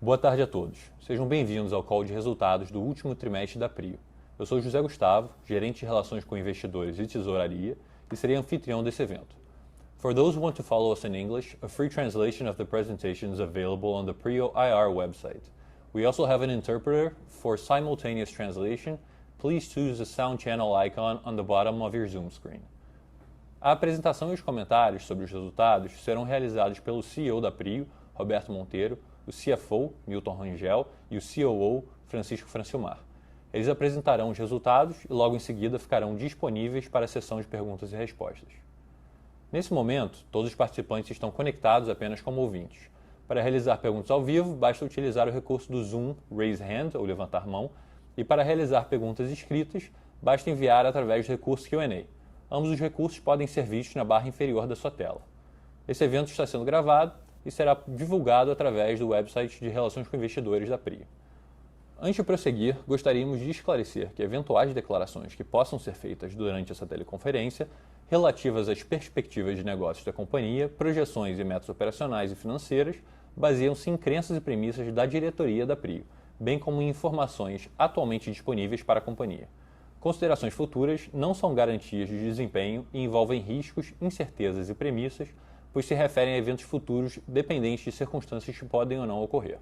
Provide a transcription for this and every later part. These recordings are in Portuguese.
Boa tarde a todos. Sejam bem-vindos ao call de resultados do último trimestre da PRIO. Eu sou José Gustavo, gerente de relações com investidores e tesouraria, e serei anfitrião desse evento. For those who want to follow us in English, a free translation of the presentation is available on the PRIO IR website. We also have an interpreter for simultaneous translation. Please choose the sound channel icon on the bottom of your Zoom screen. A apresentação e os comentários sobre os resultados serão realizados pelo CEO da PRIO, Roberto Monteiro, o CFO, Milton Rangel, e o COO, Francisco Francilmar. Eles apresentarão os resultados e logo em seguida ficarão disponíveis para a sessão de perguntas e respostas. Nesse momento, todos os participantes estão conectados apenas como ouvintes. Para realizar perguntas ao vivo, basta utilizar o recurso do Zoom Raise Hand, ou levantar mão, e para realizar perguntas escritas, basta enviar através do recurso Q&A. Ambos os recursos podem ser vistos na barra inferior da sua tela. Esse evento está sendo gravado e será divulgado através do website de Relações com Investidores da PRIO. Antes de prosseguir, gostaríamos de esclarecer que eventuais declarações que possam ser feitas durante essa teleconferência, relativas às perspectivas de negócios da companhia, projeções e metas operacionais e financeiras, baseiam-se em crenças e premissas da diretoria da PRIO, bem como em informações atualmente disponíveis para a companhia. Considerações futuras não são garantias de desempenho e envolvem riscos, incertezas e premissas, pois se referem a eventos futuros dependentes de circunstâncias que podem ou não ocorrer.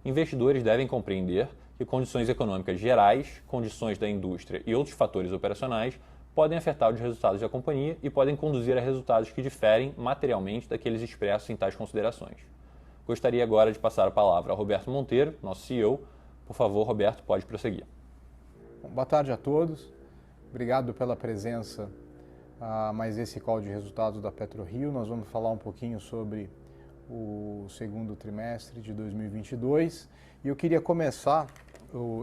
Investidores devem compreender que condições econômicas gerais, condições da indústria e outros fatores operacionais podem afetar os resultados da companhia e podem conduzir a resultados que diferem materialmente daqueles expressos em tais considerações. Gostaria agora de passar a palavra ao Roberto Monteiro, nosso CEO. Por favor, Roberto, pode prosseguir. Boa tarde a todos. Obrigado pela presença a mais esse call de resultados da PetroRio. Nós vamos falar um pouquinho sobre o segundo trimestre de 2022 e eu queria começar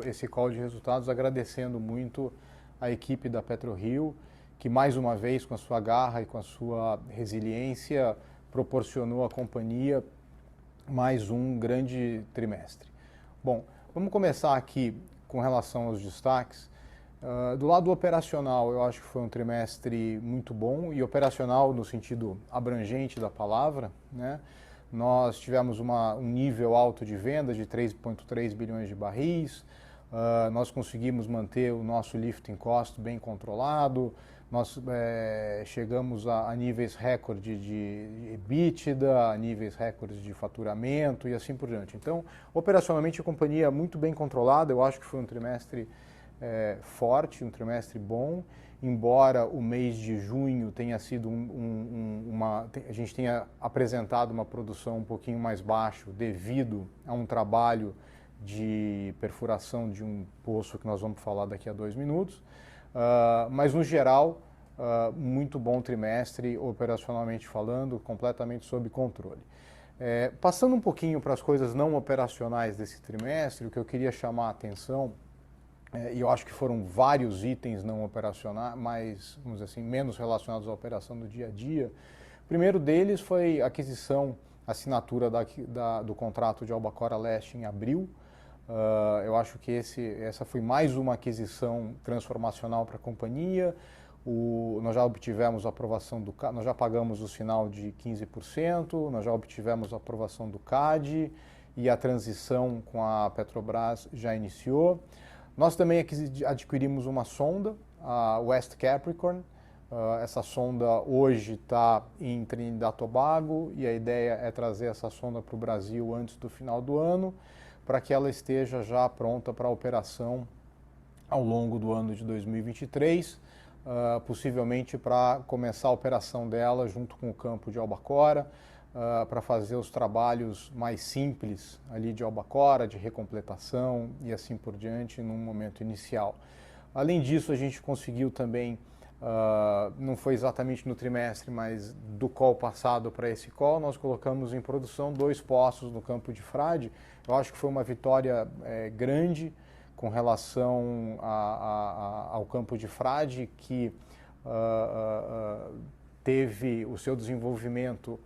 esse call de resultados agradecendo muito a equipe da PetroRio, que mais uma vez, com a sua garra e com a sua resiliência, proporcionou à companhia mais um grande trimestre. Bom, vamos começar aqui com relação aos destaques. Do lado operacional, eu acho que foi um trimestre muito bom, e operacional no sentido abrangente da palavra, né? Nós tivemos um nível alto de venda de 3,3 bilhões de barris, nós conseguimos manter o nosso lifting cost bem controlado, nós chegamos a níveis recorde de EBITDA, a níveis recordes de faturamento e assim por diante. Então, operacionalmente a companhia é muito bem controlada. Eu acho que foi um trimestre forte, um trimestre bom, embora o mês de junho tenha sido a gente tenha apresentado uma produção um pouquinho mais baixa devido a um trabalho de perfuração de um poço que nós vamos falar daqui a 2 minutos. Mas no geral, muito bom trimestre, operacionalmente falando, completamente sob controle. Passando um pouquinho para as coisas não operacionais desse trimestre, o que eu queria chamar a atenção, e eu acho que foram vários itens não operacionais, mas, vamos dizer assim, menos relacionados à operação do dia a dia. O primeiro deles foi a assinatura do contrato de Albacora Leste em abril. Eu acho que essa foi mais uma aquisição transformacional para a companhia. Nós já obtivemos a aprovação nós já pagamos o sinal de 15%, nós já obtivemos a aprovação do CAD e a transição com a Petrobras já iniciou. Nós também adquirimos uma sonda, a West Capricorn. Essa sonda hoje está em Trinidad e Tobago e a ideia é trazer essa sonda para o Brasil antes do final do ano, para que ela esteja já pronta para a operação ao longo do ano de 2023, possivelmente para começar a operação dela junto com o campo de Albacora, para fazer os trabalhos mais simples ali de Albacora, de recompletação e assim por diante num momento inicial. Além disso, a gente conseguiu também, não foi exatamente no trimestre, mas do call passado para esse call, nós colocamos em produção 2 poços no campo de Frade. Eu acho que foi uma vitória grande com relação ao campo de Frade, que teve o seu desenvolvimento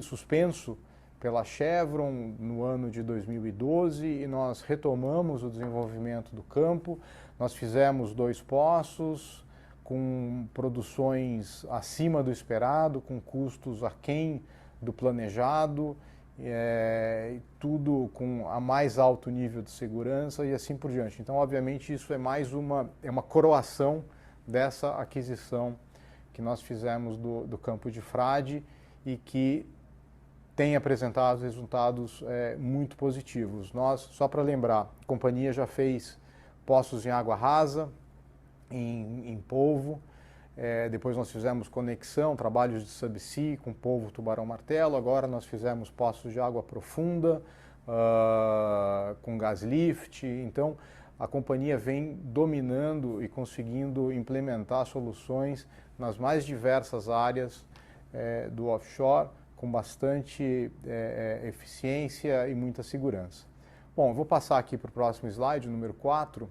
suspenso pela Chevron no ano de 2012 e nós retomamos o desenvolvimento do campo. Nós fizemos 2 poços com produções acima do esperado, com custos aquém do planejado tudo com a mais alto nível de segurança e assim por diante. Então, obviamente, isso é mais uma coroação dessa aquisição que nós fizemos do campo de Frade e que tem apresentado resultados muito positivos. Nós, só para lembrar, a companhia já fez poços em água rasa, em polvo, depois nós fizemos conexão, trabalhos de subsea com polvo, tubarão, martelo, agora nós fizemos poços de água profunda, com gas lift. Então a companhia vem dominando e conseguindo implementar soluções nas mais diversas áreas do offshore, com bastante eficiência e muita segurança. Bom, eu vou passar aqui para o próximo slide, número 4.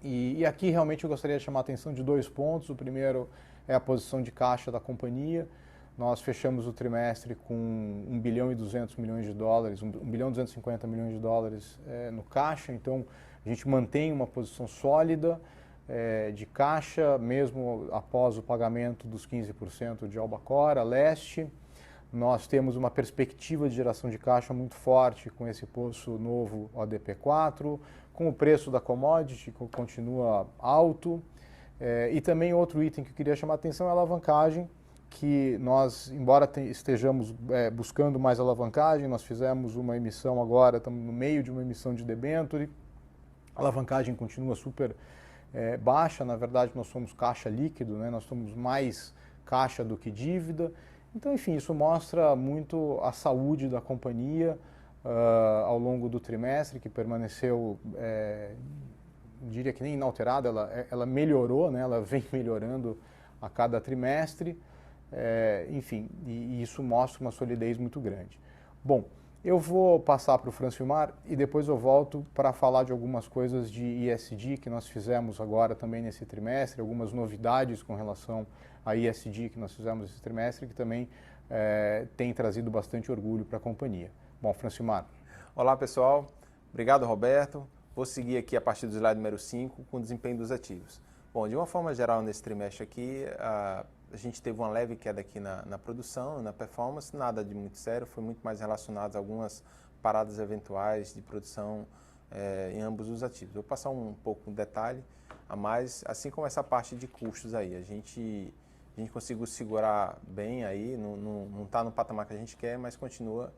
E aqui realmente eu gostaria de chamar a atenção de 2 pontos. O primeiro é a posição de caixa da companhia. Nós fechamos o trimestre com 1 bilhão e 200 milhões de dólares, 1 bilhão e 250 milhões de dólares no caixa. Então a gente mantém uma posição sólida de caixa, mesmo após o pagamento dos 15% de Albacora Leste. Nós temos uma perspectiva de geração de caixa muito forte com esse poço novo ODP4, com o preço da commodity que continua alto. E também outro item que eu queria chamar a atenção é a alavancagem, que nós, embora estejamos buscando mais alavancagem, nós fizemos uma emissão agora, estamos no meio de uma emissão de debenture. A alavancagem continua super baixa, na verdade nós somos caixa líquido, né? Nós somos mais caixa do que dívida. Então, enfim, isso mostra muito a saúde da companhia ao longo do trimestre, que permaneceu, diria que nem inalterada, ela melhorou, né? Ela vem melhorando a cada trimestre, enfim, e isso mostra uma solidez muito grande. Bom, eu vou passar para o Francilmar e depois eu volto para falar de algumas coisas de ESG que nós fizemos agora também nesse trimestre, algumas novidades com relação a ESG que nós fizemos esse trimestre, que também tem trazido bastante orgulho para a companhia. Bom, Francilmar. Olá, pessoal. Obrigado, Roberto. Vou seguir aqui a partir do slide número 5 com o desempenho dos ativos. Bom, de uma forma geral, nesse trimestre aqui, a gente teve uma leve queda aqui na produção, na performance, nada de muito sério, foi muito mais relacionado a algumas paradas eventuais de produção em ambos os ativos. Vou passar um pouco de detalhe a mais, assim como essa parte de custos aí. A gente conseguiu segurar bem aí, não está no patamar que a gente quer, mas continua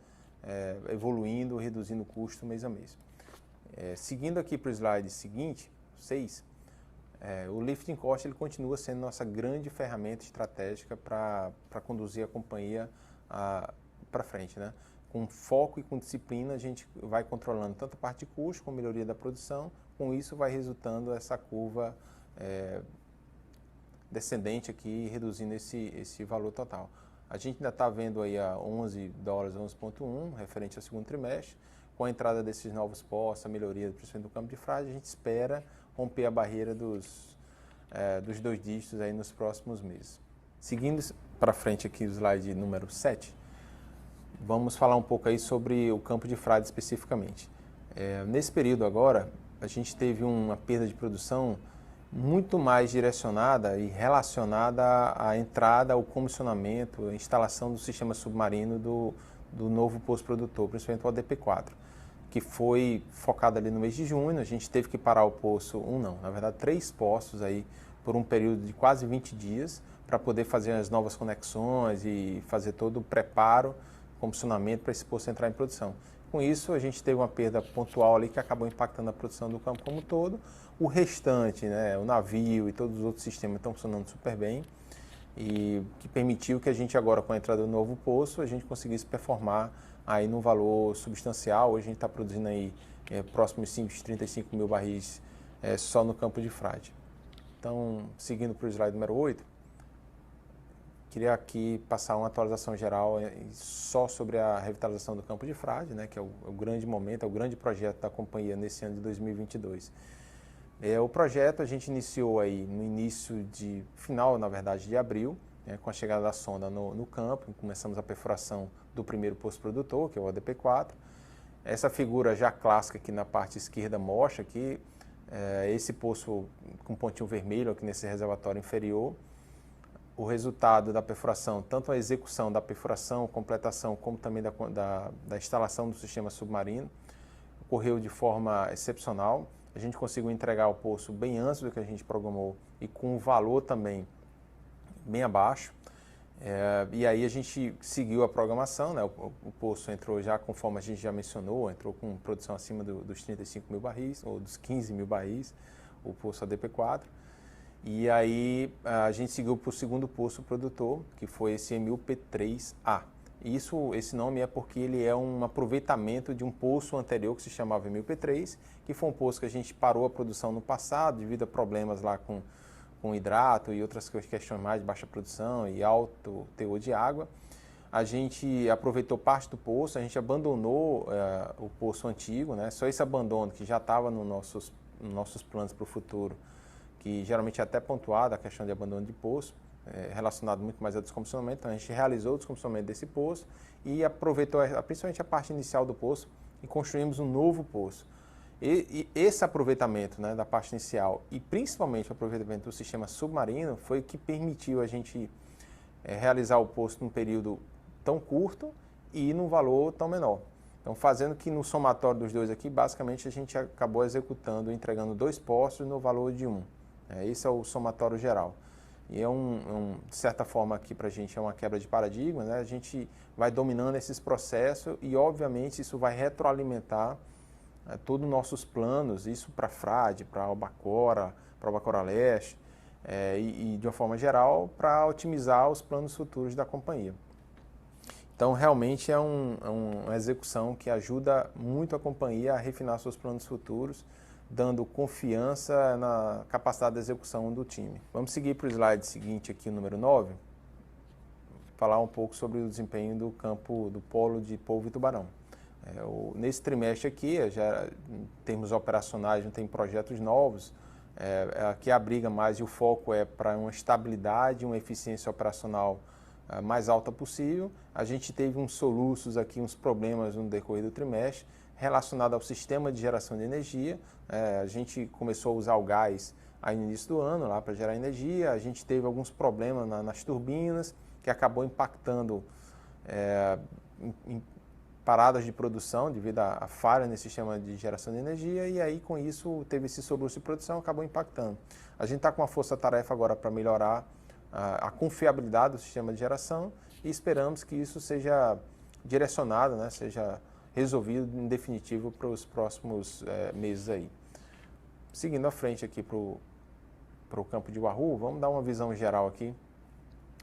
evoluindo, reduzindo o custo mês a mês. Seguindo aqui para o slide seguinte, 6, o lifting cost ele continua sendo nossa grande ferramenta estratégica para conduzir a companhia para frente, né? Com foco e com disciplina a gente vai controlando tanto a parte de custo como a melhoria da produção, com isso vai resultando essa curva descendente aqui, reduzindo esse valor total. A gente ainda está vendo aí a $11, 11,1, referente ao segundo trimestre. Com a entrada desses novos postos, a melhoria principalmente do campo de Frade, a gente espera romper a barreira dos 2 dígitos aí nos próximos meses. Seguindo para frente aqui o slide número 7, vamos falar um pouco aí sobre o campo de Frade especificamente. Nesse período agora, a gente teve uma perda de produção muito mais direcionada e relacionada à entrada, ao comissionamento, à instalação do sistema submarino do novo poço produtor, principalmente o ODP4, que foi focado ali no mês de junho. A gente teve que parar o poço, na verdade 3 poços aí por um período de quase 20 dias para poder fazer as novas conexões e fazer todo o preparo, comissionamento para esse poço entrar em produção. Com isso, a gente teve uma perda pontual ali que acabou impactando a produção do campo como um todo. O restante, né, o navio e todos os outros sistemas estão funcionando super bem e que permitiu que a gente agora, com a entrada do novo poço, a gente conseguisse performar aí num valor substancial. Hoje a gente está produzindo aí próximo de 35 mil barris só no campo de Frade. Então, seguindo para o slide número 8, queria aqui passar uma atualização geral só sobre a revitalização do campo de Frade, né, que é o grande momento, é o grande projeto da companhia nesse ano de 2022. O projeto a gente iniciou aí no final, na verdade, de abril, né, com a chegada da sonda no campo. Começamos a perfuração do primeiro poço produtor, que é o ODP4. Essa figura já clássica aqui na parte esquerda mostra que esse poço com pontinho vermelho aqui nesse reservatório inferior, o resultado da perfuração, tanto a execução da perfuração, completação, como também da instalação do sistema submarino, ocorreu de forma excepcional. A gente conseguiu entregar o poço bem antes do que a gente programou e com um valor também bem abaixo. E aí a gente seguiu a programação, né? O poço entrou já, conforme a gente já mencionou, entrou com produção acima dos 35 mil barris, ou dos 15 mil barris, o poço ADP4. E aí a gente seguiu para o segundo poço produtor, que foi esse MUP3A. Esse nome é porque ele é um aproveitamento de um poço anterior que se chamava MUP3, que foi um poço que a gente parou a produção no passado devido a problemas lá com hidrato e outras questões mais de baixa produção e alto teor de água. A gente aproveitou parte do poço, a gente abandonou o poço antigo, né? Só esse abandono que já estava nos nossos planos para o futuro, que geralmente é até pontuado a questão de abandono de poço, relacionado muito mais ao descomissionamento. Então a gente realizou o descomissionamento desse poço e aproveitou principalmente a parte inicial do poço e construímos um novo poço. E esse aproveitamento, né, da parte inicial e principalmente o aproveitamento do sistema submarino foi o que permitiu a gente realizar o poço num período tão curto e num valor tão menor. Então, fazendo que no somatório dos dois aqui, basicamente a gente acabou executando, entregando 2 poços no valor de 1. Esse é o somatório geral. E de certa forma aqui para a gente é uma quebra de paradigma, né? A gente vai dominando esses processos e obviamente isso vai retroalimentar todos os nossos planos, isso para a Frade, para a Albacora Leste e de uma forma geral para otimizar os planos futuros da companhia. Então realmente é uma execução que ajuda muito a companhia a refinar seus planos futuros, dando confiança na capacidade de execução do time. Vamos seguir para o slide seguinte aqui, o número 9, falar um pouco sobre o desempenho do campo do polo de polvo e tubarão. Nesse trimestre aqui, já em termos operacionais, não tem projetos novos, aqui a briga mais e o foco é para uma estabilidade, uma eficiência operacional mais alta possível. A gente teve uns soluços aqui, uns problemas no decorrer do trimestre, relacionado ao sistema de geração de energia. A gente começou a usar o gás aí no início do ano lá para gerar energia, a gente teve alguns problemas nas turbinas, que acabou impactando em paradas de produção devido à falha nesse sistema de geração de energia, e aí com isso teve esse soluço de produção, acabou impactando. A gente está com uma força-tarefa agora para melhorar a confiabilidade do sistema de geração e esperamos que isso seja direcionado, né, seja resolvido em definitivo para os próximos meses aí. Seguindo à frente aqui para o campo de Wahoo, vamos dar uma visão geral aqui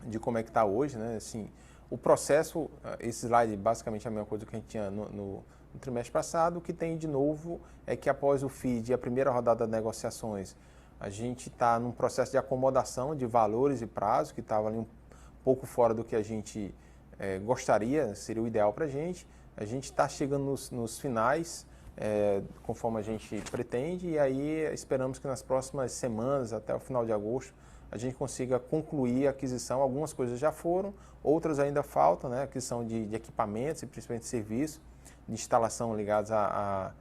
de como é que está hoje, né? Assim, o processo, esse slide basicamente é a mesma coisa que a gente tinha no trimestre passado. O que tem de novo é que após o FID e a primeira rodada de negociações, a gente está num processo de acomodação de valores e prazos, que estava ali um pouco fora do que a gente gostaria, seria o ideal para a gente. A gente está chegando nos finais, conforme a gente pretende, e aí esperamos que nas próximas semanas, até o final de agosto, a gente consiga concluir a aquisição. Algumas coisas já foram, outras ainda faltam, né? Aquisição de equipamentos e principalmente serviços de instalação ligados à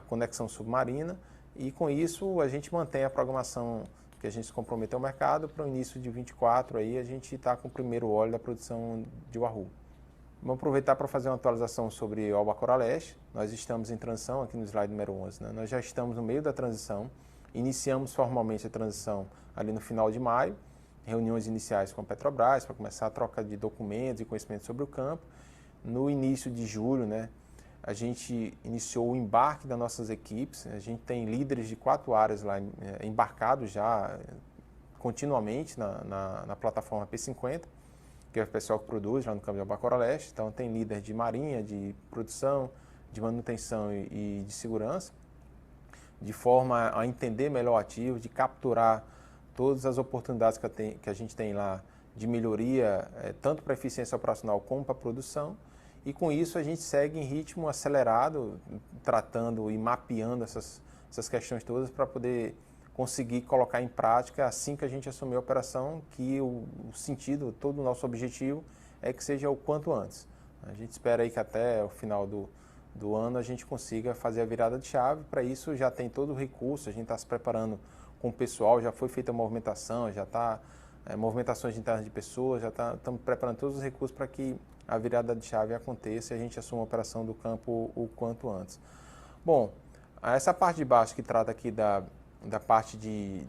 conexão submarina. E com isso a gente mantém a programação que a gente se comprometeu ao mercado para o início de 24, aí a gente está com o primeiro óleo da produção de Wahoo. Vamos aproveitar para fazer uma atualização sobre o Albacora Leste. Nós estamos em transição aqui no slide número 11, né? Nós já estamos no meio da transição, iniciamos formalmente a transição ali no final de maio, reuniões iniciais com a Petrobras para começar a troca de documentos e conhecimentos sobre o campo. No início de julho, né, a gente iniciou o embarque das nossas equipes. A gente tem líderes de 4 áreas lá embarcados já continuamente na plataforma P50, que é o pessoal que produz lá no campo de Albacora Leste. Então tem líder de marinha, de produção, de manutenção e de segurança, de forma a entender melhor o ativo, de capturar todas as oportunidades que a gente tem lá de melhoria, tanto para a eficiência operacional como para a produção. E com isso a gente segue em ritmo acelerado, tratando e mapeando essas questões todas para poder conseguir colocar em prática assim que a gente assumir a operação, que o sentido, todo o nosso objetivo é que seja o quanto antes. A gente espera aí que até o final do ano a gente consiga fazer a virada de chave. Para isso já tem todo o recurso, a gente está se preparando com o pessoal, já foi feita a movimentação, já está movimentações internas de pessoas, já estamos preparando todos os recursos para que a virada de chave aconteça e a gente assuma a operação do campo o quanto antes. Bom, essa parte de baixo que trata aqui da parte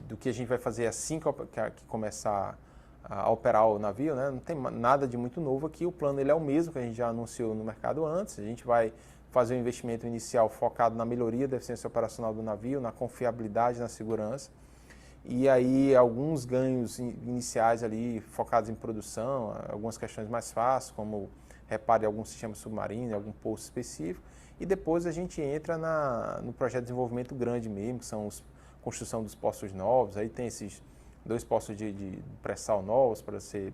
do que a gente vai fazer assim que começar a operar o navio, né? Não tem nada de muito novo aqui, o plano ele é o mesmo que a gente já anunciou no mercado antes, a gente vai fazer um investimento inicial focado na melhoria da eficiência operacional do navio, na confiabilidade, na segurança, e aí alguns ganhos iniciais ali focados em produção, algumas questões mais fáceis, como reparo de algum sistema submarino, algum poço específico, e depois a gente entra no projeto de desenvolvimento grande mesmo, que são a construção dos poços novos, aí tem esses 2 poços de pré-sal novos para ser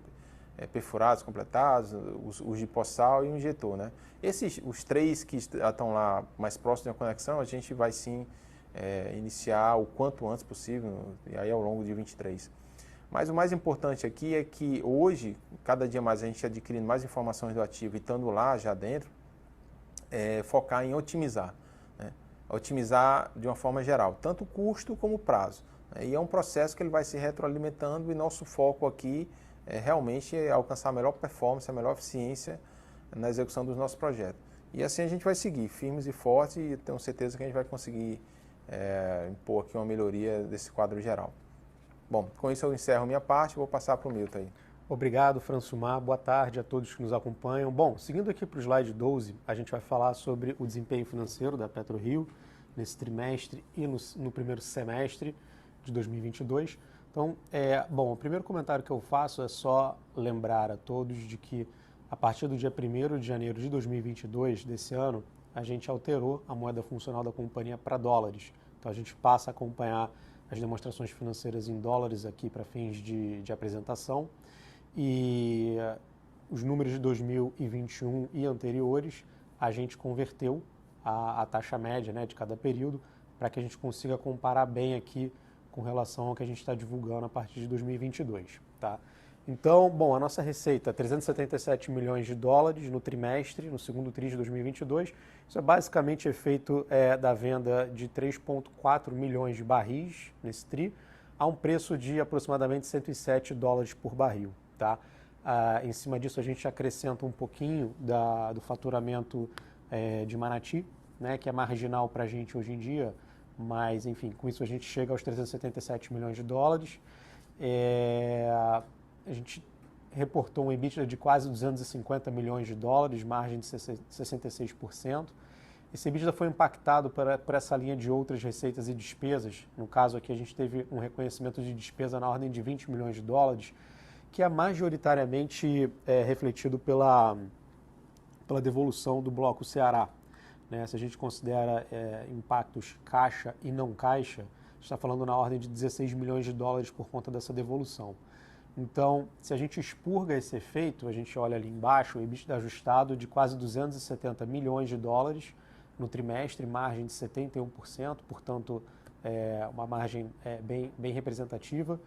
perfurados, completados, os de pós-sal e um injetor, né? Os 3 que estão lá mais próximos da conexão, a gente vai sim iniciar o quanto antes possível, e aí ao longo de 23. Mas o mais importante aqui é que hoje, cada dia mais a gente adquirindo mais informações do ativo e estando lá já dentro, focar em otimizar, né? Otimizar de uma forma geral, tanto o custo como o prazo. E é um processo que ele vai se retroalimentando e nosso foco aqui realmente é alcançar a melhor performance, a melhor eficiência na execução dos nossos projetos. E assim a gente vai seguir, firmes e fortes, e tenho certeza que a gente vai conseguir impor aqui uma melhoria desse quadro geral. Bom, com isso eu encerro minha parte e vou passar para o Milton aí. Obrigado, Francilmar. Boa tarde a todos que nos acompanham. Bom, seguindo aqui para o slide 12, a gente vai falar sobre o desempenho financeiro da PetroRio nesse trimestre e no primeiro semestre de 2022. Então, bom, o primeiro comentário que eu faço é só lembrar a todos de que a partir do dia 1º de janeiro de 2022, desse ano, a gente alterou a moeda funcional da companhia para dólares. Então, a gente passa a acompanhar as demonstrações financeiras em dólares aqui para fins de apresentação. E os números de 2021 e anteriores, a gente converteu a taxa média, né, de cada período para que a gente consiga comparar bem aqui com relação ao que a gente está divulgando a partir de 2022. Tá? Então, bom, a nossa receita é 377 milhões de dólares no trimestre, no segundo tri de 2022. Isso é basicamente efeito da venda de 3,4 milhões de barris nesse tri, a um preço de aproximadamente 107 dólares por barril. Tá? Em cima disso, a gente acrescenta um pouquinho do faturamento de Manati, né, que é marginal para a gente hoje em dia, mas, enfim, com isso a gente chega aos 377 milhões de dólares. A gente reportou um EBITDA de quase 250 milhões de dólares, margem de 66%. Esse EBITDA foi impactado por essa linha de outras receitas e despesas. No caso aqui, a gente teve um reconhecimento de despesa na ordem de 20 milhões de dólares, que é majoritariamente refletido pela devolução do Bloco Ceará. Né? Se a gente considera impactos caixa e não caixa, a gente está falando na ordem de 16 milhões de dólares por conta dessa devolução. Então, se a gente expurga esse efeito, a gente olha ali embaixo, o EBITDA ajustado de quase 270 milhões de dólares no trimestre, margem de 71%, portanto, uma margem bem representativa.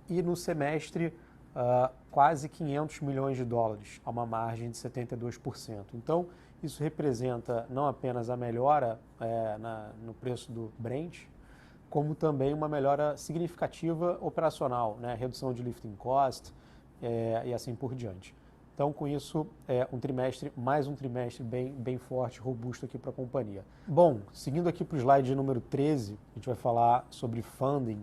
E no semestre, quase 500 milhões de dólares, a uma margem de 72%. Então, isso representa não apenas a melhora no preço do Brent, como também uma melhora significativa operacional, né? Redução de lifting cost e assim por diante. Então, com isso, mais um trimestre bem forte, robusto aqui para a companhia. Bom, seguindo aqui para o slide número 13, a gente vai falar sobre funding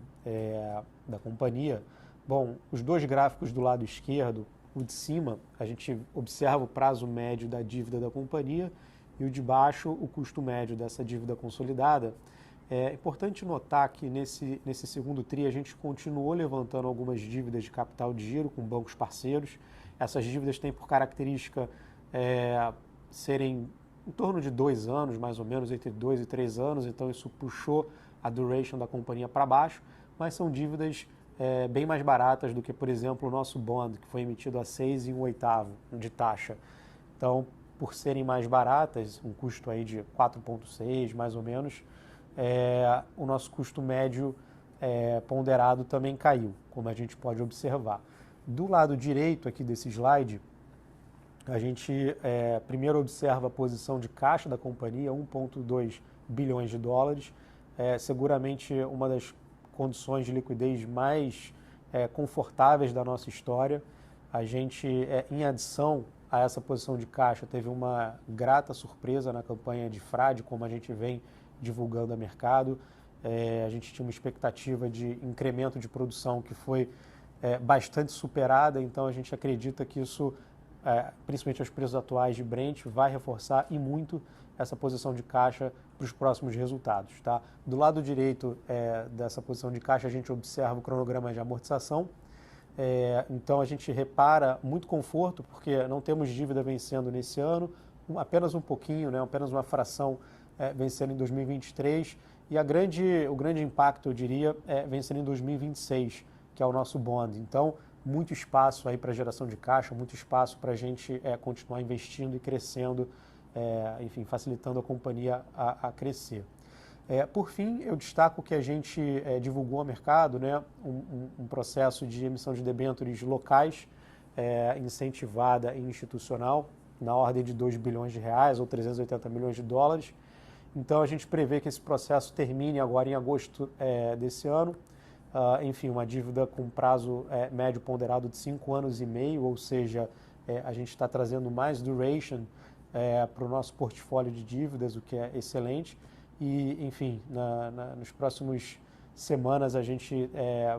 da companhia. Bom, os 2 gráficos do lado esquerdo, o de cima, a gente observa o prazo médio da dívida da companhia e o de baixo, o custo médio dessa dívida consolidada. É importante notar que nesse segundo tri a gente continuou levantando algumas dívidas de capital de giro com bancos parceiros. Essas dívidas têm por característica serem em torno de 2 anos, mais ou menos, entre 2 e 3 anos, então isso puxou a duration da companhia para baixo, mas são dívidas bem mais baratas do que, por exemplo, o nosso bond, que foi emitido a 6 1/8 de taxa. Então, por serem mais baratas, um custo aí de 4,6 mais ou menos, o nosso custo médio ponderado também caiu, como a gente pode observar. Do lado direito aqui desse slide, a gente primeiro observa a posição de caixa da companhia, 1,2 bilhões de dólares, seguramente uma das condições de liquidez mais confortáveis da nossa história. A gente, em adição a essa posição de caixa, teve uma grata surpresa na campanha de frade, como a gente vem divulgando a mercado. A gente tinha uma expectativa de incremento de produção que foi bastante superada, então a gente acredita que isso, principalmente aos preços atuais de Brent, vai reforçar e muito essa posição de caixa para os próximos resultados. Tá? Do lado direito dessa posição de caixa, a gente observa o cronograma de amortização. Então a gente repara muito conforto, porque não temos dívida vencendo nesse ano, apenas um pouquinho, né, apenas uma fração vencendo em 2023, e o grande impacto, eu diria, vencendo em 2026, que é o nosso bond. Então, muito espaço aí para geração de caixa, muito espaço para a gente continuar investindo e crescendo, enfim, facilitando a companhia a crescer. Por fim, eu destaco que a gente divulgou ao mercado, né, um processo de emissão de debêntures locais, incentivada e institucional, na ordem de 2 bilhões de reais ou 380 milhões de dólares. Então, a gente prevê que esse processo termine agora em agosto desse ano. Enfim, uma dívida com prazo médio ponderado de 5 anos e meio, ou seja, a gente está trazendo mais duration para o nosso portfólio de dívidas, o que é excelente. E, enfim, nos próximos semanas a gente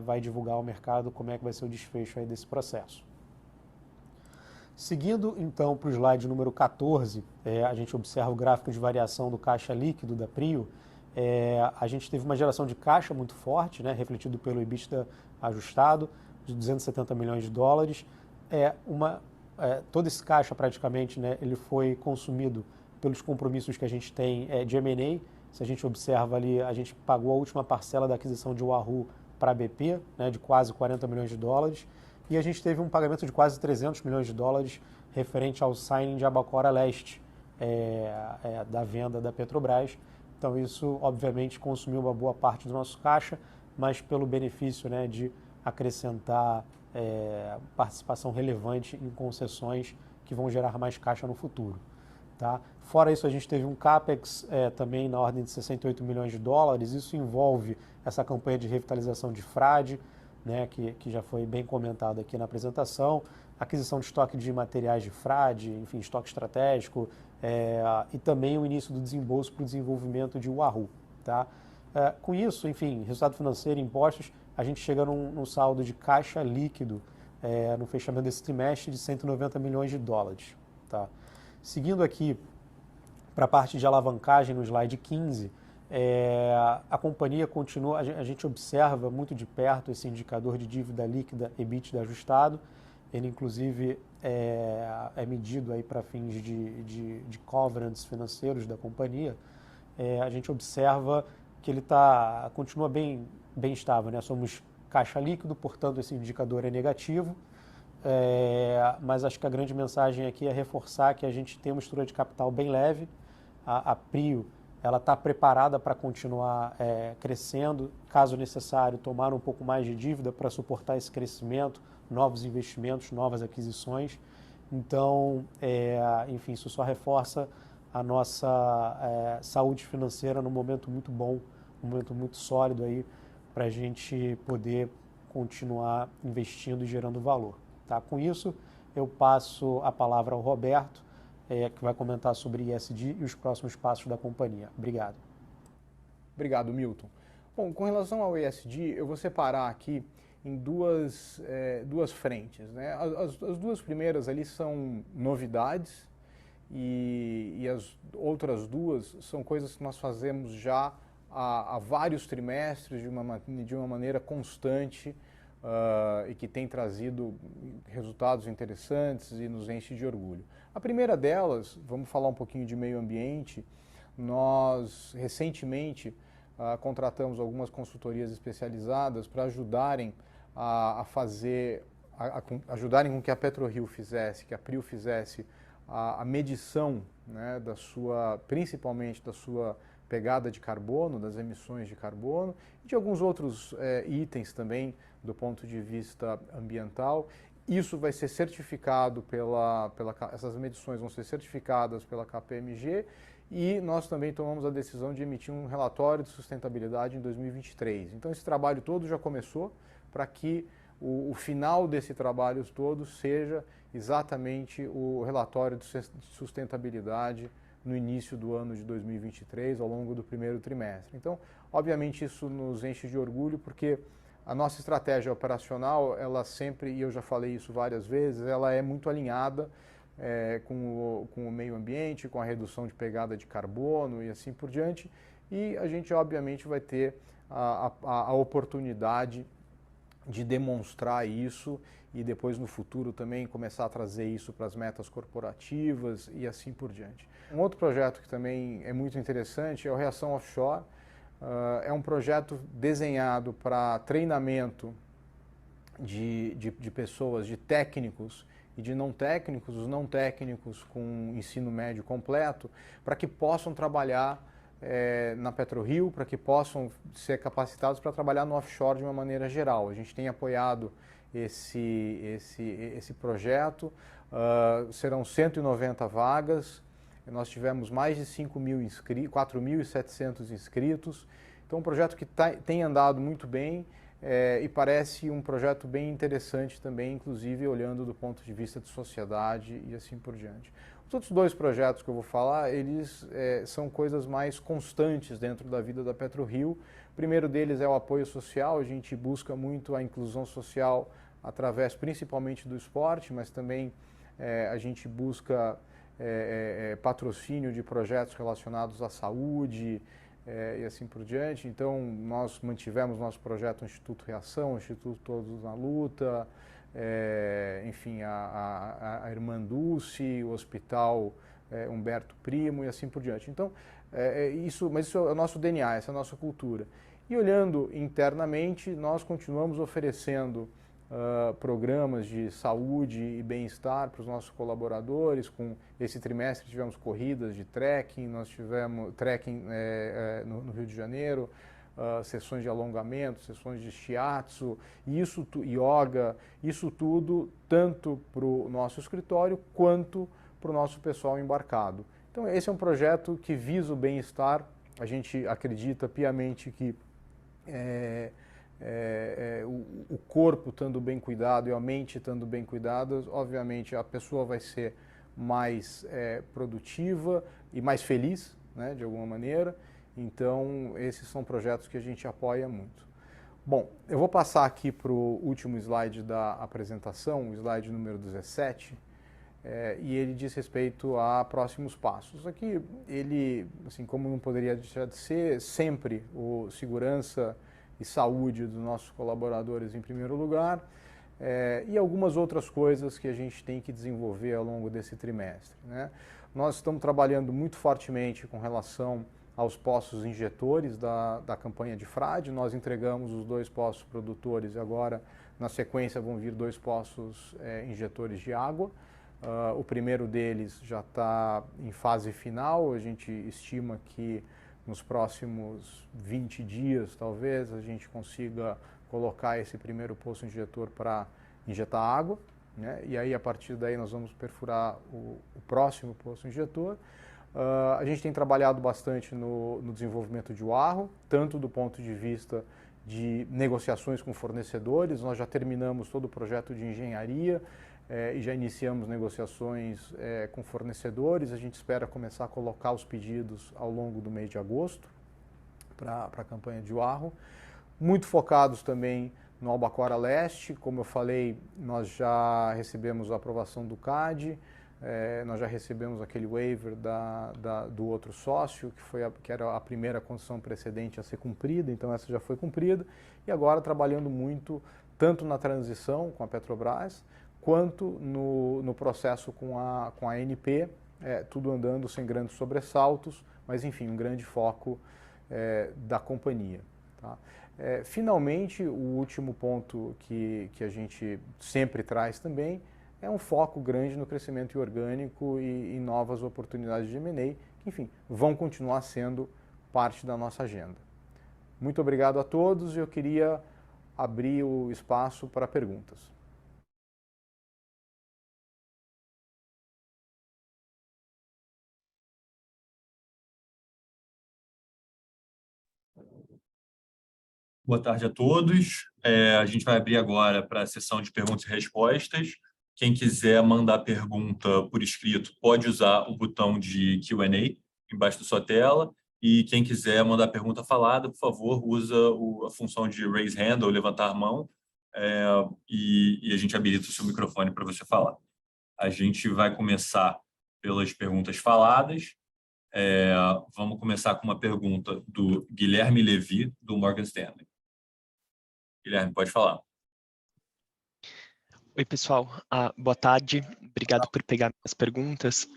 vai divulgar ao mercado como é que vai ser o desfecho aí desse processo. Seguindo, então, para o slide número 14, a gente observa o gráfico de variação do caixa líquido da Prio. A gente teve uma geração de caixa muito forte, né, refletido pelo EBITDA ajustado, de 270 milhões de dólares. Todo esse caixa, praticamente, né, ele foi consumido pelos compromissos que a gente tem de M&A. Se a gente observa ali, a gente pagou a última parcela da aquisição de Wahoo para a BP, né, de quase 40 milhões de dólares, e a gente teve um pagamento de quase 300 milhões de dólares referente ao signing de Albacora Leste, da venda da Petrobras. Então isso, obviamente, consumiu uma boa parte do nosso caixa, mas pelo benefício, né, de acrescentar participação relevante em concessões que vão gerar mais caixa no futuro. Tá? Fora isso, a gente teve um CAPEX também na ordem de 68 milhões de dólares. Isso envolve essa campanha de revitalização de frade, né, que já foi bem comentado aqui na apresentação, aquisição de estoque de materiais de frade, enfim, estoque estratégico, e também o início do desembolso para o desenvolvimento de Wahoo. Tá? Com isso, enfim, resultado financeiro, impostos, a gente chega num saldo de caixa líquido no fechamento desse trimestre de 190 milhões de dólares. Tá? Seguindo aqui para a parte de alavancagem no slide 15, a companhia continua, a gente observa muito de perto esse indicador de dívida líquida EBITDA ajustado. Ele, inclusive, é medido aí para fins de covenants financeiros da companhia. A gente observa que ele continua bem estável, né? Somos caixa líquido, portanto, esse indicador é negativo. Mas acho que a grande mensagem aqui é reforçar que a gente tem uma estrutura de capital bem leve. A Prio ela está preparada para continuar crescendo, caso necessário, tomar um pouco mais de dívida para suportar esse crescimento, novos investimentos, novas aquisições. Então, enfim, isso só reforça a nossa saúde financeira num momento muito bom, um momento muito sólido aí para a gente poder continuar investindo e gerando valor. Tá? Com isso, eu passo a palavra ao Roberto, que vai comentar sobre ESG e os próximos passos da companhia. Obrigado. Obrigado, Milton. Bom, com relação ao ESG, eu vou separar aqui em duas frentes, né? As duas primeiras ali são novidades e as outras duas são coisas que nós fazemos já há vários trimestres de uma maneira constante e que tem trazido resultados interessantes e nos enche de orgulho. A primeira delas, vamos falar um pouquinho de meio ambiente. Nós recentemente contratamos algumas consultorias especializadas para ajudarem ajudarem com que a PetroRio fizesse, que a Prio fizesse a medição, né, principalmente da sua pegada de carbono, das emissões de carbono e de alguns outros itens também do ponto de vista ambiental. Isso vai ser certificado essas medições vão ser certificadas pela KPMG e nós também tomamos a decisão de emitir um relatório de sustentabilidade em 2023. Então esse trabalho todo já começou para que o final desse trabalho todo seja exatamente o relatório de sustentabilidade no início do ano de 2023, ao longo do primeiro trimestre. Então, obviamente, isso nos enche de orgulho, porque a nossa estratégia operacional, ela sempre, e eu já falei isso várias vezes, ela é muito alinhada com o meio ambiente, com a redução de pegada de carbono e assim por diante. E a gente, obviamente, vai ter a oportunidade de demonstrar isso e depois no futuro também começar a trazer isso para as metas corporativas e assim por diante. Um outro projeto que também é muito interessante é o Reação Offshore. É um projeto desenhado para treinamento de pessoas, de técnicos e de não técnicos, os não técnicos com ensino médio completo, para que possam trabalhar na PetroRio, para que possam ser capacitados para trabalhar no offshore de uma maneira geral. A gente tem apoiado esse projeto, serão 190 vagas, nós tivemos mais de 4.700 inscritos, então um projeto que tem andado muito bem e parece um projeto bem interessante também, inclusive olhando do ponto de vista de sociedade e assim por diante. Os outros dois projetos que eu vou falar, eles são coisas mais constantes dentro da vida da PetroRio. O primeiro deles é o apoio social, a gente busca muito a inclusão social através principalmente do esporte, mas também a gente busca patrocínio de projetos relacionados à saúde e assim por diante. Então, nós mantivemos nosso projeto Instituto Reação, o Instituto Todos na Luta, enfim, a Irmã Dulce, o Hospital Humberto Primo e assim por diante. Então, mas isso é o nosso DNA, essa é a nossa cultura. E olhando internamente, nós continuamos oferecendo programas de saúde e bem-estar para os nossos colaboradores. Com esse trimestre tivemos corridas de trekking, nós tivemos trekking no Rio de Janeiro, sessões de alongamento, sessões de shiatsu, yoga, isso tudo tanto para o nosso escritório quanto para o nosso pessoal embarcado. Então esse é um projeto que visa o bem-estar. A gente acredita piamente que o corpo estando bem cuidado e a mente estando bem cuidadas, obviamente a pessoa vai ser mais produtiva e mais feliz, né, de alguma maneira. Então, esses são projetos que a gente apoia muito. Bom, eu vou passar aqui para o último slide da apresentação, o slide número 17, e ele diz respeito a próximos passos. Aqui, ele, assim como não poderia deixar de ser, sempre o segurança e saúde dos nossos colaboradores em primeiro lugar, e algumas outras coisas que a gente tem que desenvolver ao longo desse trimestre, né? Nós estamos trabalhando muito fortemente com relação aos poços injetores da campanha de frade. Nós entregamos os 2 poços produtores e agora, na sequência, vão vir 2 poços injetores de água. O primeiro deles já está em fase final, a gente estima que nos próximos 20 dias, talvez, a gente consiga colocar esse primeiro poço injetor para injetar água, né? E aí, a partir daí, nós vamos perfurar o próximo poço injetor. A gente tem trabalhado bastante no desenvolvimento de Wahoo, tanto do ponto de vista de negociações com fornecedores. Nós já terminamos todo o projeto de engenharia e já iniciamos negociações com fornecedores. A gente espera começar a colocar os pedidos ao longo do mês de agosto para a campanha de Wahoo. Muito focados também no Albacora Leste. Como eu falei, nós já recebemos a aprovação do CAD. Nós já recebemos aquele waiver do outro sócio, que era a primeira condição precedente a ser cumprida, então essa já foi cumprida. E agora trabalhando muito, tanto na transição com a Petrobras, quanto no processo com a ANP, tudo andando sem grandes sobressaltos, mas enfim, um grande foco da companhia. Tá? Finalmente, o último ponto que a gente sempre traz também é um foco grande no crescimento orgânico e em novas oportunidades de M&A, que, enfim, vão continuar sendo parte da nossa agenda. Muito obrigado a todos e eu queria abrir o espaço para perguntas. Boa tarde a todos. A gente vai abrir agora para a sessão de perguntas e respostas. Quem quiser mandar pergunta por escrito pode usar o botão de Q&A embaixo da sua tela. E quem quiser mandar pergunta falada, por favor, usa a função de raise hand ou levantar a mão, e a gente habilita o seu microfone para você falar. A gente vai começar pelas perguntas faladas. Vamos começar com uma pergunta do Guilherme Levy, do Morgan Stanley. Guilherme, pode falar. Oi, pessoal. Boa tarde. Obrigado por pegar minhas perguntas.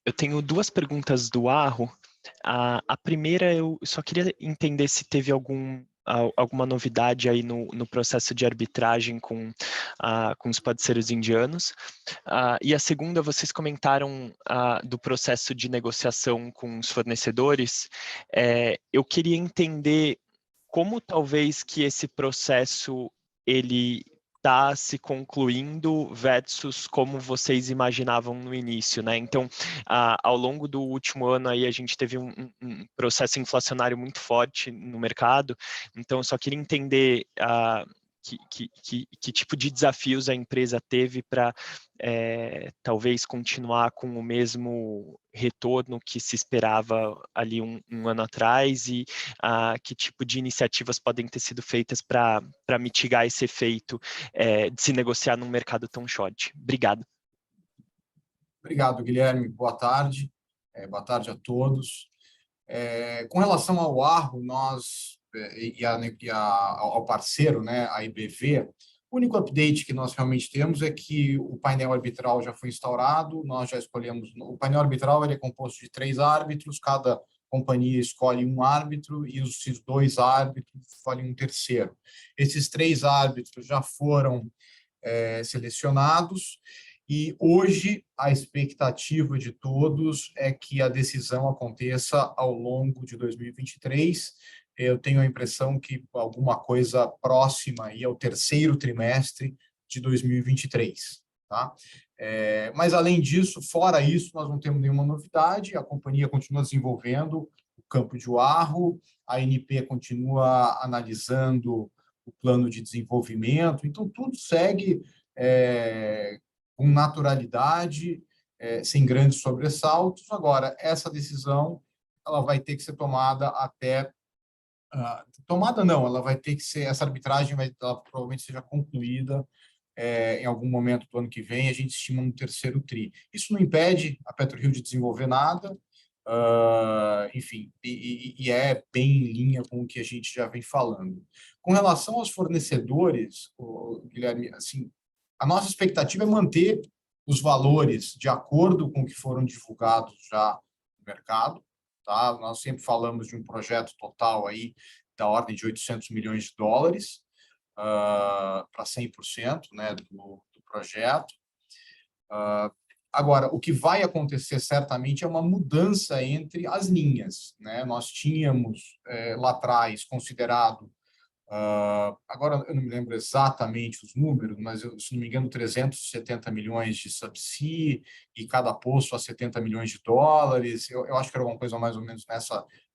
Eu tenho duas perguntas do Arro. A primeira, eu só queria entender se teve alguma novidade aí no processo de arbitragem com os parceiros indianos. E a segunda, vocês comentaram do processo de negociação com os fornecedores. Eu queria entender como talvez que esse processo ele está se concluindo versus como vocês imaginavam no início, né? Então, ao longo do último ano aí a gente teve um processo inflacionário muito forte no mercado. Então, eu só queria entender que tipo de desafios a empresa teve para talvez continuar com o mesmo retorno que se esperava ali um ano atrás, e que tipo de iniciativas podem ter sido feitas para mitigar esse efeito de se negociar num mercado tão short. Obrigado. Obrigado, Guilherme. Boa tarde. Boa tarde a todos. Com relação ao Arro, nós ao parceiro, né, a IBV, o único update que nós realmente temos é que o painel arbitral já foi instaurado, nós já escolhemos. O painel arbitral ele é composto de 3 árbitros, cada companhia escolhe um árbitro e os 2 árbitros escolhem um terceiro. Esses 3 árbitros já foram selecionados. E hoje a expectativa de todos é que a decisão aconteça ao longo de 2023. Eu tenho a impressão que alguma coisa próxima aí ao 3º trimestre de 2023. Tá? Mas, além disso, fora isso, nós não temos nenhuma novidade. A companhia continua desenvolvendo o campo de Arro, a ANP continua analisando o plano de desenvolvimento. Então, tudo segue com naturalidade, sem grandes sobressaltos. Agora, essa decisão ela vai ter que ser tomada até... tomada não, ela vai ter que ser... Essa arbitragem ela provavelmente seja concluída em algum momento do ano que vem, a gente estima no 3º TRI. Isso não impede a PetroRio de desenvolver nada, enfim, e é bem em linha com o que a gente já vem falando. Com relação aos fornecedores, Guilherme, assim, a nossa expectativa é manter os valores de acordo com o que foram divulgados já no mercado. Tá? Nós sempre falamos de um projeto total aí da ordem de $800 milhões para 100%, né, do projeto. Agora, o que vai acontecer certamente é uma mudança entre as linhas. Né? Nós tínhamos lá atrás considerado, agora eu não me lembro exatamente os números, mas se não me engano 370 milhões de subsea e cada poço a $70 milhões. Eu acho que era alguma coisa mais ou menos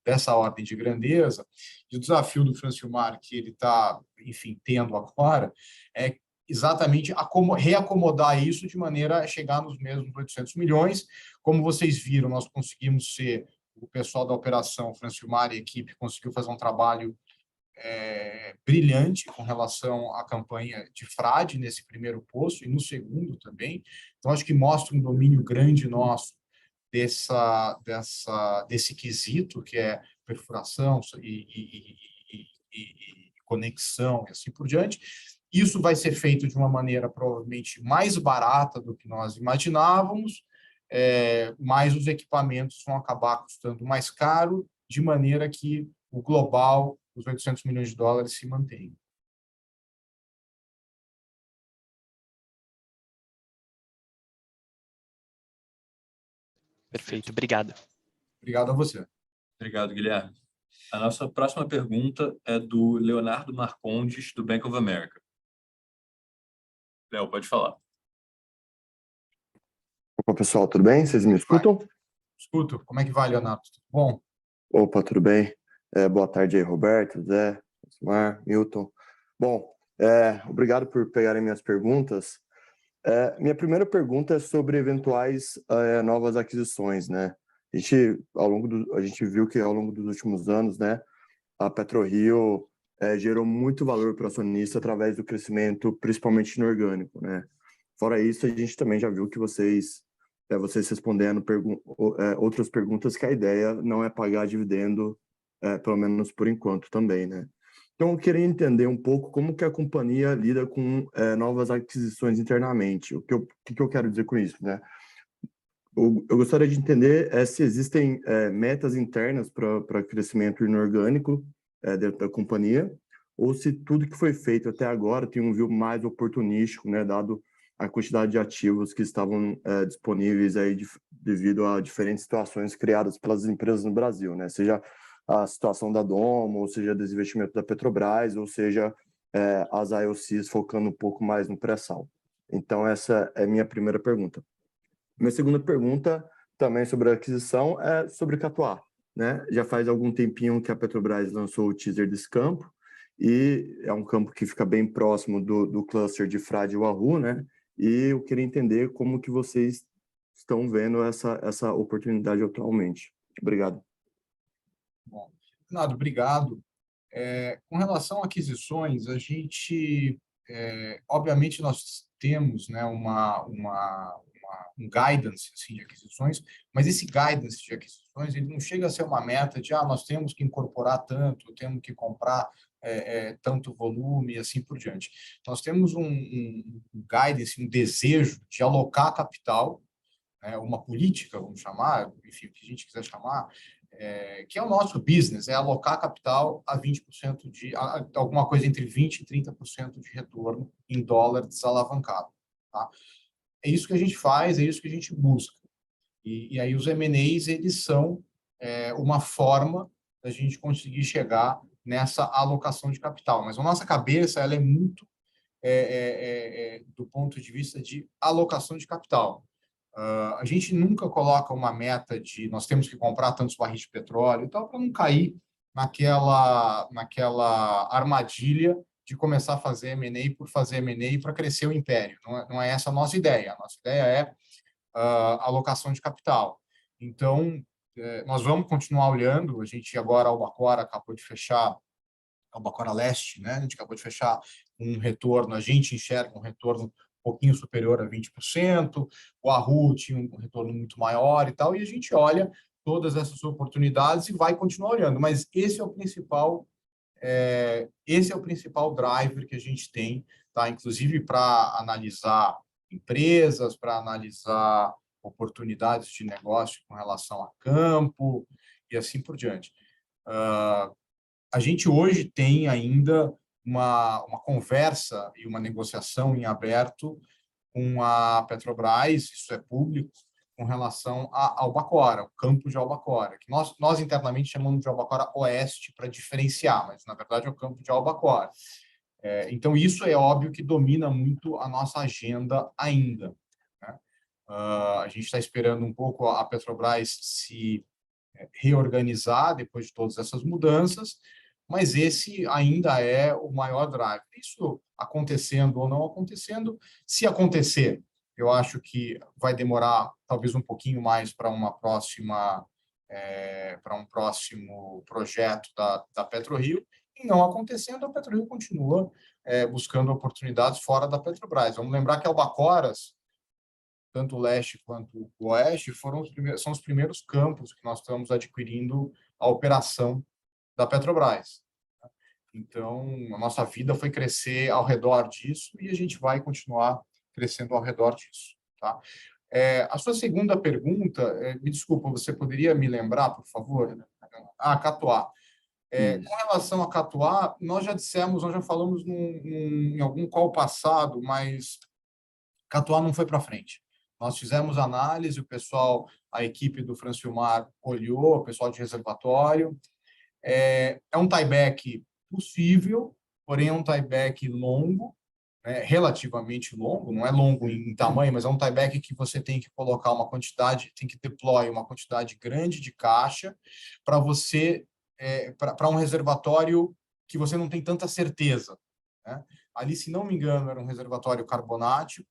dessa ordem de grandeza. E o desafio do Francilmar que ele está, enfim, tendo agora é exatamente reacomodar isso de maneira a chegar nos mesmos 800 milhões. Como vocês viram, nós conseguimos o pessoal da operação, Francilmar e a equipe, conseguiu fazer um trabalho brilhante com relação à campanha de frade nesse primeiro poço e no segundo também. Então, acho que mostra um domínio grande nosso desse quesito, que é perfuração e conexão e assim por diante. Isso vai ser feito de uma maneira provavelmente mais barata do que nós imaginávamos, mas os equipamentos vão acabar custando mais caro, de maneira que o global, os $800 milhões se mantém. Perfeito, obrigado. Obrigado a você. Obrigado, Guilherme. A nossa próxima pergunta é do Leonardo Marcondes, do Bank of America. Léo, pode falar. Opa, pessoal, tudo bem? Vocês me escutam? Escuto. Como é que vai, Leonardo? Tudo bom? Opa, tudo bem? Boa tarde aí, Roberto, Zé, Mar, Milton. Bom, obrigado por pegarem minhas perguntas. Minha primeira pergunta é sobre eventuais novas aquisições, né? A gente viu que ao longo dos últimos anos, né, a PetroRio gerou muito valor para o acionista através do crescimento, principalmente inorgânico, né? Fora isso, a gente também já viu que vocês respondendo outras perguntas, que a ideia não é pagar dividendo, pelo menos por enquanto também, né? Então, eu queria entender um pouco como que a companhia lida com novas aquisições internamente. O que eu quero dizer com isso, né? Eu gostaria de entender se existem metas internas para crescimento inorgânico dentro da companhia, ou se tudo que foi feito até agora tem um view mais oportunístico, né, dado a quantidade de ativos que estavam disponíveis aí devido a diferentes situações criadas pelas empresas no Brasil, né? Seja a situação da Domo, ou seja, desinvestimento da Petrobras, ou seja, as IOCs focando um pouco mais no pré-sal. Então, essa é a minha primeira pergunta. Minha segunda pergunta, também sobre a aquisição, é sobre Catuá, né? Já faz algum tempinho que a Petrobras lançou o teaser desse campo, e é um campo que fica bem próximo do cluster de Frade e Wahoo, né? E eu queria entender como que vocês estão vendo essa oportunidade atualmente. Obrigado. Bom, Renato, obrigado. Com relação a aquisições, a gente, obviamente, nós temos, né, um guidance assim, de aquisições, mas esse guidance de aquisições ele não chega a ser uma meta de nós temos que incorporar tanto, temos que comprar tanto volume e assim por diante. Nós temos um guidance, um desejo de alocar capital, né, uma política, vamos chamar, enfim, o que a gente quiser chamar, que é o nosso business, é alocar capital a 20% alguma coisa entre 20% e 30% de retorno em dólar desalavancado. Tá? É isso que a gente faz, é isso que a gente busca. E aí os M&As, eles são uma forma da gente conseguir chegar nessa alocação de capital. Mas a nossa cabeça ela é muito do ponto de vista de alocação de capital. A gente nunca coloca uma meta de nós temos que comprar tantos barris de petróleo e tal, para não cair naquela armadilha de começar a fazer M&A por fazer M&A para crescer o império. Não é essa a nossa ideia. A nossa ideia é alocação de capital. Então, nós vamos continuar olhando. A gente agora, a Albacora acabou de fechar, a Albacora Leste, né? A gente acabou de fechar um retorno, a gente enxerga um retorno um pouquinho superior a 20%, o Wahoo tinha um retorno muito maior e tal, e a gente olha todas essas oportunidades e vai continuar olhando. Mas esse é o principal driver que a gente tem, tá? Inclusive para analisar empresas, para analisar oportunidades de negócio com relação a campo e assim por diante. A gente hoje tem ainda uma conversa e uma negociação em aberto com a Petrobras, isso é público, com relação a Albacora, o campo de Albacora, que nós internamente chamamos de Albacora Oeste para diferenciar, mas na verdade é o campo de Albacora. Então isso é óbvio que domina muito a nossa agenda ainda, né? A gente está esperando um pouco a Petrobras se reorganizar depois de todas essas mudanças, mas esse ainda é o maior drive. Isso acontecendo ou não acontecendo, se acontecer, eu acho que vai demorar talvez um pouquinho mais para uma próxima, para um próximo projeto da PetroRio, e não acontecendo, a PetroRio continua buscando oportunidades fora da Petrobras. Vamos lembrar que a Albacoras, tanto o leste quanto o oeste, são os primeiros campos que nós estamos adquirindo a operação da Petrobras. Então, a nossa vida foi crescer ao redor disso e a gente vai continuar crescendo ao redor disso. Tá? A sua segunda pergunta, me desculpa, você poderia me lembrar, por favor? Catuá. Com relação a Catuá, nós já falamos em algum call passado, mas Catuá não foi para frente. Nós fizemos análise, a equipe do Francilmar olhou, o pessoal de reservatório. É um tieback possível, porém é um tieback longo, né, relativamente longo, não é longo em tamanho, mas é um tieback que você tem que colocar uma quantidade, tem que deploy uma quantidade grande de caixa para um reservatório que você não tem tanta certeza, né? Ali, se não me engano, era um reservatório carbonático,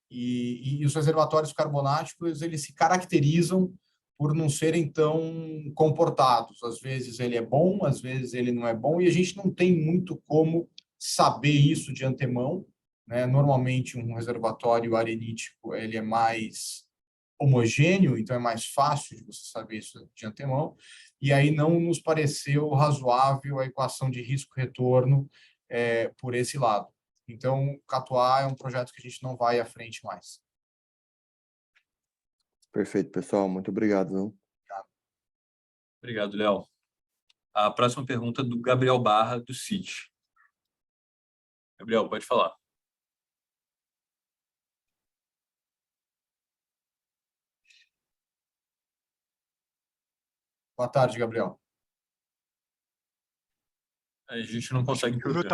e os reservatórios carbonáticos eles se caracterizam por não serem tão comportados. Às vezes ele é bom, às vezes ele não é bom, e a gente não tem muito como saber isso de antemão, né? Normalmente um reservatório arenítico ele é mais homogêneo, então é mais fácil de você saber isso de antemão, e aí não nos pareceu razoável a equação de risco-retorno por esse lado. Então, Catuá é um projeto que a gente não vai à frente mais. Perfeito, pessoal. Muito obrigado. Viu? Obrigado, Léo. A próxima pergunta é do Gabriel Barra, do Citi. Gabriel, pode falar. Boa tarde, Gabriel. A gente não consegue O meu ouvir.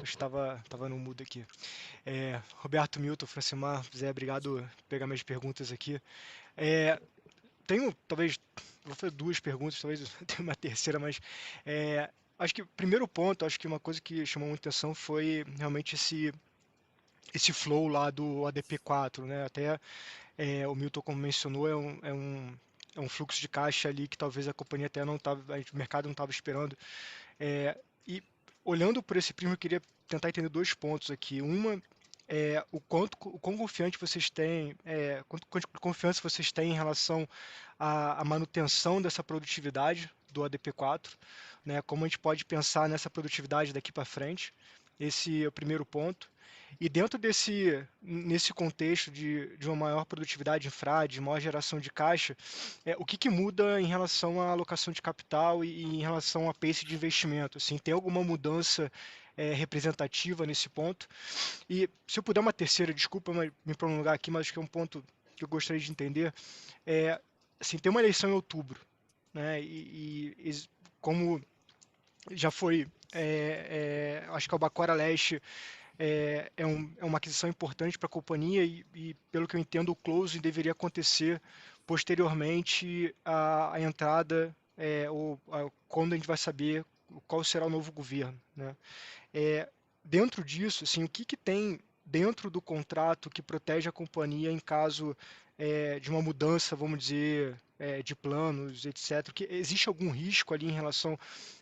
estava no mudo aqui. Roberto, Milton, Francimar, Zé, obrigado por pegar minhas perguntas aqui. Tenho, talvez, vou fazer duas perguntas, talvez eu tenha uma terceira, mas acho que o primeiro ponto, acho que uma coisa que chamou muita atenção foi realmente esse flow lá do ADP4, né? Até o Milton, como mencionou, é um fluxo de caixa ali que talvez a companhia até não estava, o mercado não estava esperando. E olhando por esse prisma, eu queria tentar entender dois pontos aqui. Uma é o quão confiante vocês têm, quanto confiança vocês têm em relação à manutenção dessa produtividade do ADP4, né? Como a gente pode pensar nessa produtividade daqui para frente. Esse é o primeiro ponto. E dentro nesse contexto de uma maior produtividade infra, de maior geração de caixa, o que muda em relação à alocação de capital e em relação a pace de investimento? Assim, tem alguma mudança representativa nesse ponto? E se eu puder uma terceira, desculpa me prolongar aqui, mas acho que é um ponto que eu gostaria de entender. Assim, tem uma eleição em outubro, né? Como já foi, acho que a Albacora Leste é uma aquisição importante para a companhia e, pelo que eu entendo, o closing deveria acontecer posteriormente à entrada, quando a gente vai saber qual será o novo governo, né? Dentro disso, assim, o que tem dentro do contrato que protege a companhia em caso de uma mudança, vamos dizer, de planos, etc. Existe algum risco ali em relação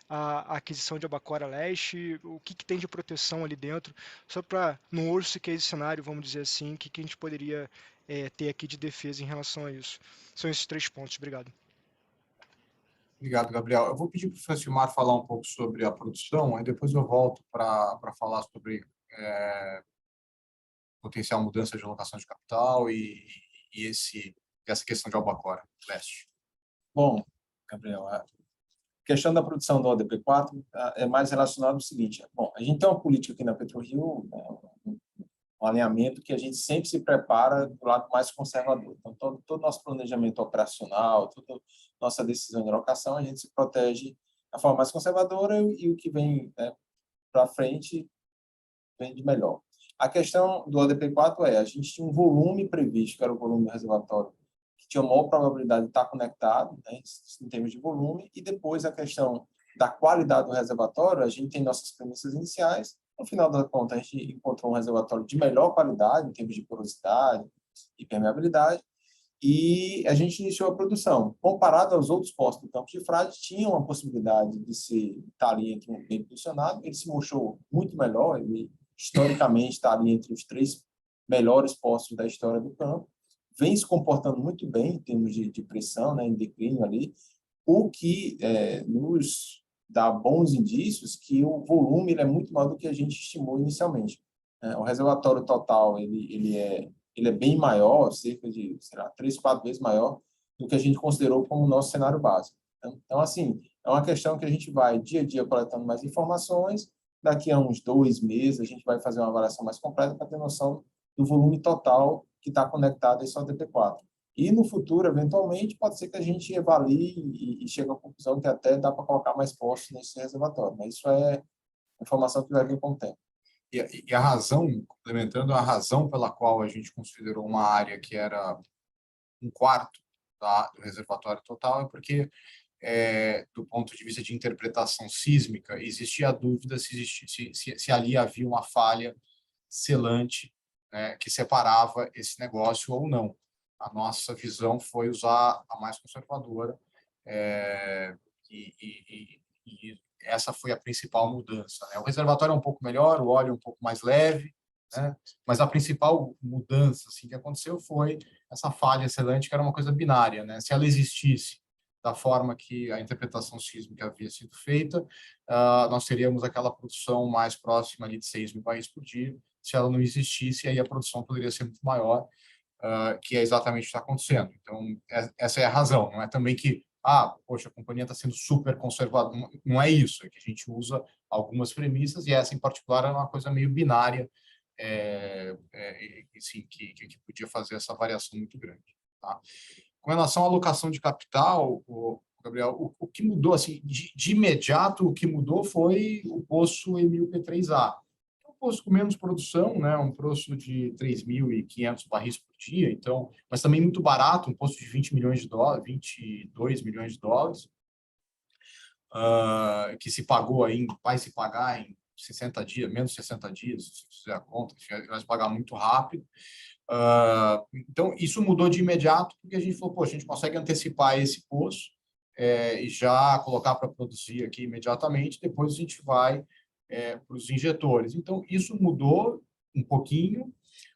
à aquisição de Albacora Leste? O que tem de proteção ali dentro? Só para, num worst case cenário, vamos dizer assim, o que a gente poderia ter aqui de defesa em relação a isso? São esses três pontos. Obrigado. Obrigado, Gabriel. Eu vou pedir para o Francimar falar um pouco sobre a produção, aí depois eu volto para falar sobre potencial mudança de alocação de capital e essa questão de Albacora Leste. Bom, Gabriel, a questão da produção do ODP4 é mais relacionada ao seguinte. Bom, a gente tem uma política aqui na PetroRio, um alinhamento que a gente sempre se prepara do lado mais conservador. Então, todo o nosso planejamento operacional, toda nossa decisão de alocação, a gente se protege da forma mais conservadora e o que vem para frente vem de melhor. A questão do ODP4 a gente tinha um volume previsto, que era o volume do reservatório, que tinha maior probabilidade de estar conectado, né, em termos de volume, e depois a questão da qualidade do reservatório, a gente tem nossas premissas iniciais. No final da conta, a gente encontrou um reservatório de melhor qualidade, em termos de porosidade e permeabilidade, e a gente iniciou a produção. Comparado aos outros postos do campo de Frade, tinha uma possibilidade de estar ali entre um bem posicionado. Ele se mostrou muito melhor, ele historicamente está ali entre os 3 melhores postos da história do campo, vem se comportando muito bem em termos de pressão, né, em declínio ali, o que nos dá bons indícios que o volume ele é muito maior do que a gente estimou inicialmente. O reservatório total ele é bem maior, cerca de, 3, 4 vezes maior do que a gente considerou como o nosso cenário básico. Então, assim, é uma questão que a gente vai dia a dia coletando mais informações. Daqui a uns 2 meses, a gente vai fazer uma avaliação mais completa para ter noção do volume total que está conectado a esse ODP4. E no futuro, eventualmente, pode ser que a gente avalie e chegue à conclusão que até dá para colocar mais postos nesse reservatório. Mas isso é informação que vai vir com o tempo. E a razão, complementando, a razão pela qual a gente considerou uma área que era 1/4 do reservatório total é porque do ponto de vista de interpretação sísmica, existia a dúvida se ali havia uma falha selante, né, que separava esse negócio ou não. A nossa visão foi usar a mais conservadora, e essa foi a principal mudança, né? O reservatório é um pouco melhor, o óleo é um pouco mais leve, né? Mas a principal mudança assim, que aconteceu foi essa falha selante, que era uma coisa binária, né? Se ela existisse da forma que a interpretação sísmica havia sido feita, nós teríamos aquela produção mais próxima ali de 6 mil barris por dia. Se ela não existisse, aí a produção poderia ser muito maior, que é exatamente o que está acontecendo. Então, essa é a razão. Não é também que, poxa, a companhia está sendo super conservadora. Não é isso. É que a gente usa algumas premissas, e essa em particular é uma coisa meio binária, assim, que podia fazer essa variação muito grande. Tá? Com relação à alocação de capital, Gabriel, o que mudou, assim, de imediato, o que mudou foi o poço Emil P3A. Um poço com menos produção, né? Um poço de 3.500 barris por dia, então, mas também muito barato, um poço de 20 milhões de dólares, 22 milhões de dólares, que se pagou aí, vai se pagar em 60 dias, menos 60 dias, se fizer a conta, vai se pagar muito rápido. Então, isso mudou de imediato, porque a gente falou, poxa, a gente consegue antecipar esse poço e já colocar para produzir aqui imediatamente, depois a gente vai para os injetores. Então, isso mudou um pouquinho.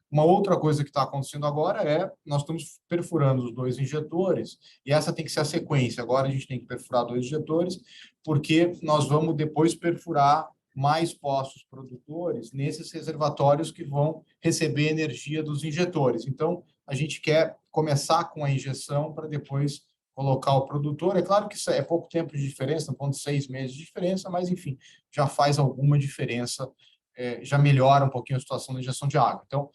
Uma outra coisa que está acontecendo agora nós estamos perfurando os 2 injetores, e essa tem que ser a sequência. Agora a gente tem que perfurar 2 injetores, porque nós vamos depois perfurar mais poços produtores nesses reservatórios que vão receber energia dos injetores. Então, a gente quer começar com a injeção para depois colocar o produtor. É claro que isso é pouco tempo de diferença, 6 meses de diferença, mas, enfim, já faz alguma diferença, já melhora um pouquinho a situação da injeção de água. Então,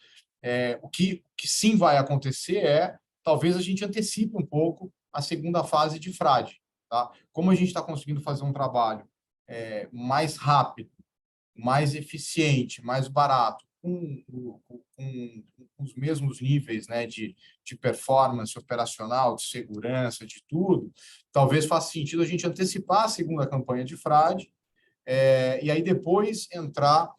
o que sim vai acontecer talvez a gente antecipe um pouco a segunda fase de frade. Tá? Como a gente está conseguindo fazer um trabalho mais rápido, mais eficiente, mais barato, com os mesmos níveis, né, de performance operacional, de segurança, de tudo, talvez faça sentido a gente antecipar a segunda campanha de frade, e aí depois entrar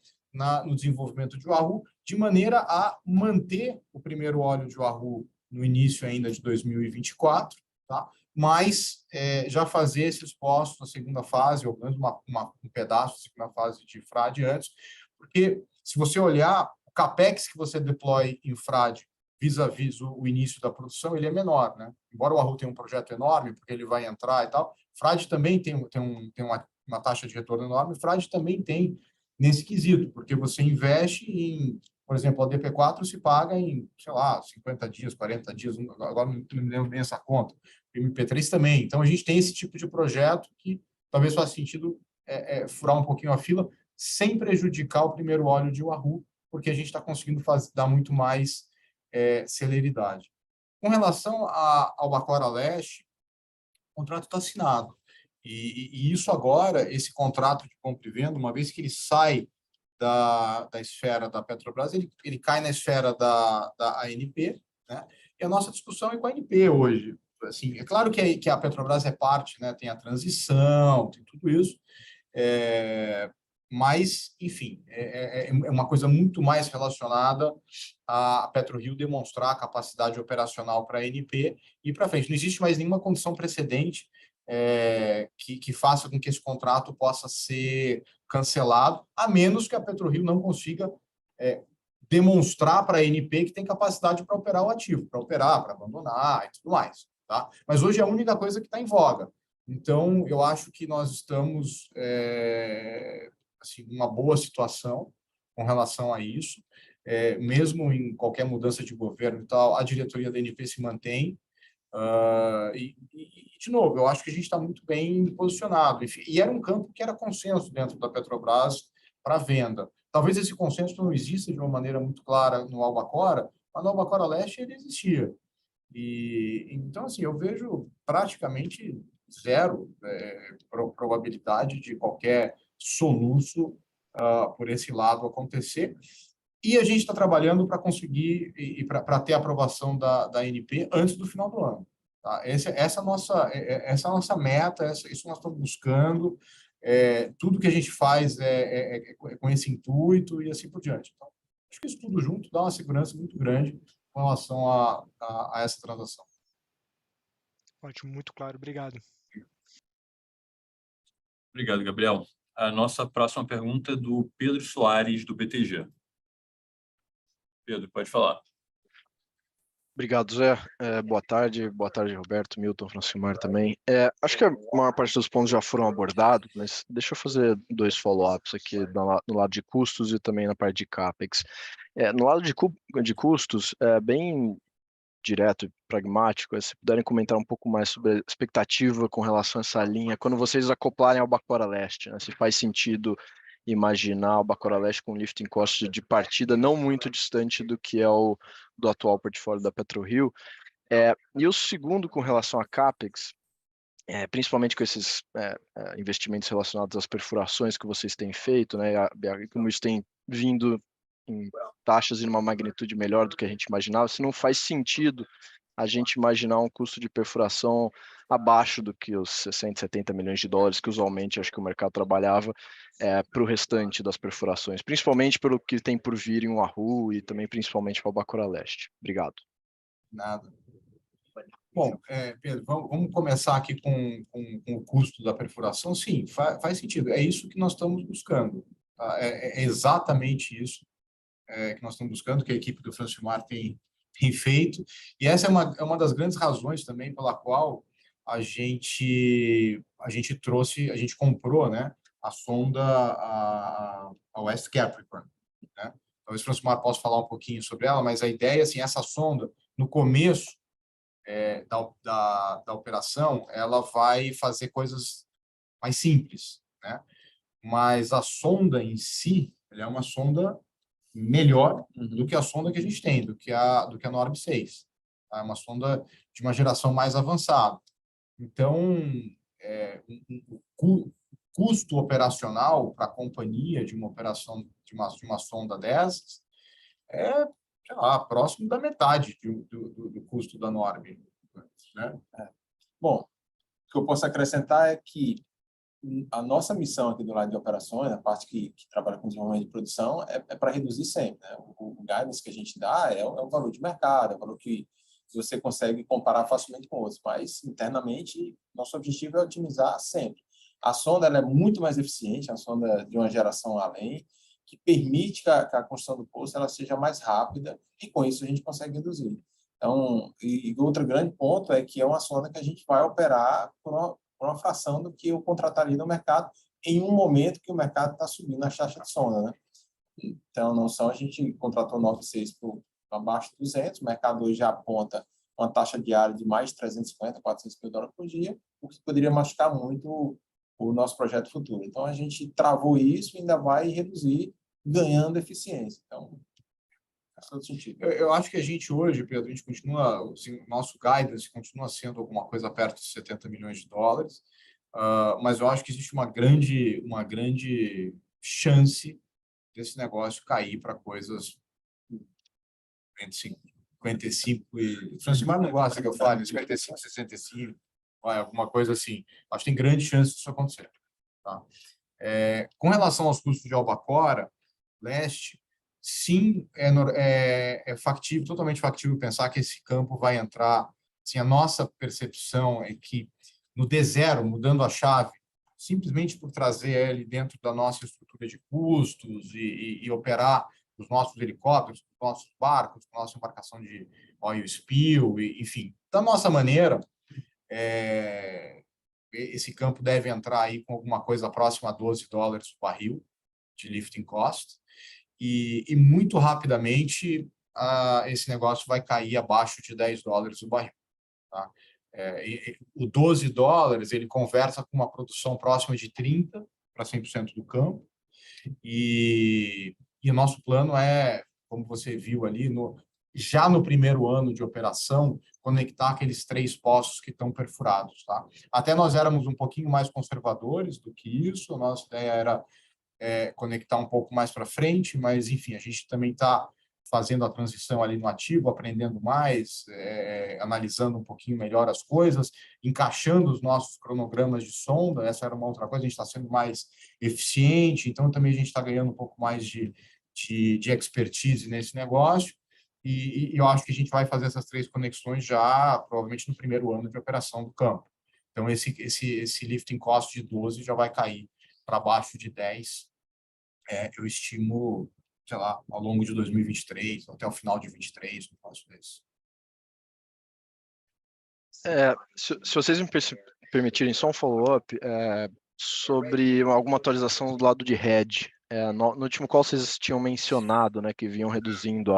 no desenvolvimento de Wahoo, de maneira a manter o primeiro óleo de Wahoo no início ainda de 2024, tá? Mas já fazer esses poços na segunda fase, ou pelo menos um pedaço da segunda fase de frade antes, porque se você olhar o capex que você deploy em frade vis-à-vis o início da produção, ele é menor, né? Embora o Wahoo tenha um projeto enorme, porque ele vai entrar e tal, frade também tem uma taxa de retorno enorme, frade também tem nesse quesito, porque você investe em, por exemplo, a DP4 se paga em, sei lá, 50 dias, 40 dias, agora não me lembro bem essa conta, o MP3 também. Então, a gente tem esse tipo de projeto que talvez faça sentido furar um pouquinho a fila, sem prejudicar o primeiro óleo de Wahoo, porque a gente está conseguindo dar muito mais celeridade. Com relação ao Albacora Leste, o contrato está assinado. E isso agora, esse contrato de compra e venda, uma vez que ele sai da esfera da Petrobras, ele cai na esfera da ANP, né? E a nossa discussão é com a ANP hoje. Assim, é claro que a Petrobras é parte, né? Tem a transição, tem tudo isso, mas, enfim, é uma coisa muito mais relacionada a PetroRio demonstrar a capacidade operacional para a ANP e para frente. Não existe mais nenhuma condição precedente que faça com que esse contrato possa ser cancelado, a menos que a PetroRio não consiga demonstrar para a ANP que tem capacidade para operar o ativo, para operar, para abandonar e tudo mais. Tá? Mas hoje é a única coisa que está em voga. Então, eu acho que nós estamos assim, numa boa situação com relação a isso. Mesmo em qualquer mudança de governo e tal, a diretoria da ANP se mantém. De novo, eu acho que a gente está muito bem posicionado. Enfim, e era um campo que era consenso dentro da Petrobras para venda. Talvez esse consenso não exista de uma maneira muito clara no Albacora, mas no Albacora Leste ele existia. Então, assim, eu vejo praticamente zero probabilidade de qualquer soluço por esse lado acontecer. E a gente está trabalhando para conseguir e para ter a aprovação da ANP antes do final do ano. Tá? Essa é a nossa meta, isso nós estamos buscando. Tudo que a gente faz é com esse intuito e assim por diante. Então, acho que isso tudo junto dá uma segurança muito grande com relação a essa transação. Ótimo, muito claro. Obrigado. Obrigado, Gabriel. A nossa próxima pergunta é do Pedro Soares, do BTG. Pedro, pode falar. Obrigado, Zé. Boa tarde, Roberto, Milton, Francimar também. Acho que a maior parte dos pontos já foram abordados, mas deixa eu fazer 2 follow-ups aqui no lado de custos e também na parte de CAPEX. No lado de custos, bem direto e pragmático, se puderem comentar um pouco mais sobre a expectativa com relação a essa linha, quando vocês acoplarem ao Bacora Leste, né? Se faz sentido imaginar o Bacora Leste com lifting cost de partida não muito distante do que é o do atual portfólio da PetroRio. E o segundo, com relação a CAPEX, principalmente com esses investimentos relacionados às perfurações que vocês têm feito, né, como isso tem vindo em taxas em uma magnitude melhor do que a gente imaginava, se não faz sentido a gente imaginar um custo de perfuração abaixo do que os 60, 70 milhões de dólares que usualmente acho que o mercado trabalhava para o restante das perfurações, principalmente pelo que tem por vir em Wahoo e também principalmente para o Bacora Leste. Obrigado. Nada. Bom, Pedro, vamos começar aqui com o custo da perfuração. Sim, faz sentido. É isso que nós estamos buscando. Tá? É exatamente isso que nós estamos buscando, que a equipe do Francimar tem feito. E essa é uma das grandes razões também pela qual a gente comprou, né, a sonda a West Capricorn. Né? Talvez o Francimar possa falar um pouquinho sobre ela, mas a ideia, assim, essa sonda, no começo da operação, ela vai fazer coisas mais simples, né? Mas a sonda em si, ela é uma sonda melhor do que a sonda que a gente tem, do que a Norb 6. É uma sonda de uma geração mais avançada. Então, o custo operacional para a companhia de uma operação de uma sonda dessas sei lá, próximo da metade do custo da Norb. Né? Bom, o que eu posso acrescentar é que a nossa missão aqui do lado de operações, a parte que trabalha com desenvolvimento de produção, é para reduzir sempre. Né? O guidance que a gente dá é o valor de mercado, é o valor que você consegue comparar facilmente com outros, mas internamente nosso objetivo é otimizar sempre. A sonda ela é muito mais eficiente, a sonda de uma geração além, que permite que a construção do poço ela seja mais rápida e com isso a gente consegue reduzir. Então, e outro grande ponto é que é uma sonda que a gente vai operar por uma fração do que eu contrataria no mercado em um momento que o mercado está subindo a taxa de sonda, né? Então, a gente contratou 96 por abaixo de 200, o mercado hoje já aponta uma taxa diária de mais de 350, 400 mil dólares por dia, o que poderia machucar muito o nosso projeto futuro. Então, a gente travou isso e ainda vai reduzir, ganhando eficiência. Então, faz todo sentido. Eu acho que a gente hoje, Pedro, a gente continua, assim, o nosso guidance continua sendo alguma coisa perto de 70 milhões de dólares, mas eu acho que existe uma grande chance desse negócio cair para coisas entre 55 e... Francimar não gosta que eu fale, 55, 65, alguma coisa assim. Acho que tem grande chance disso acontecer. Tá? Com relação aos custos de Albacora Leste, sim, factível, totalmente factível pensar que esse campo vai entrar. Assim, a nossa percepção é que no D0, mudando a chave, simplesmente por trazer ele dentro da nossa estrutura de custos e operar os nossos helicópteros, os nossos barcos, a nossa embarcação de oil spill, enfim, da nossa maneira, esse campo deve entrar aí com alguma coisa próxima a $12 o barril de lifting cost, e muito rapidamente esse negócio vai cair abaixo de $10 o barril. Tá? O $12 ele conversa com uma produção próxima de 30% para 100% do campo, e o nosso plano é, como você viu ali, já no primeiro ano de operação, conectar aqueles 3 poços que estão perfurados. Tá? Até nós éramos um pouquinho mais conservadores do que isso, a nossa ideia era conectar um pouco mais para frente, mas, enfim, a gente também está fazendo a transição ali no ativo, aprendendo mais, analisando um pouquinho melhor as coisas, encaixando os nossos cronogramas de sonda. Essa era uma outra coisa, a gente está sendo mais eficiente, então também a gente está ganhando um pouco mais de expertise nesse negócio, e eu acho que a gente vai fazer essas 3 conexões já, provavelmente, no primeiro ano de operação do campo. Então, esse lifting cost de 12 já vai cair para baixo de 10, eu estimo, sei lá, ao longo de 2023, até o final de 23, no próximo desse. Se vocês me permitirem só um follow-up sobre alguma atualização do lado de hedge. No último call vocês tinham mencionado, né, que vinham reduzindo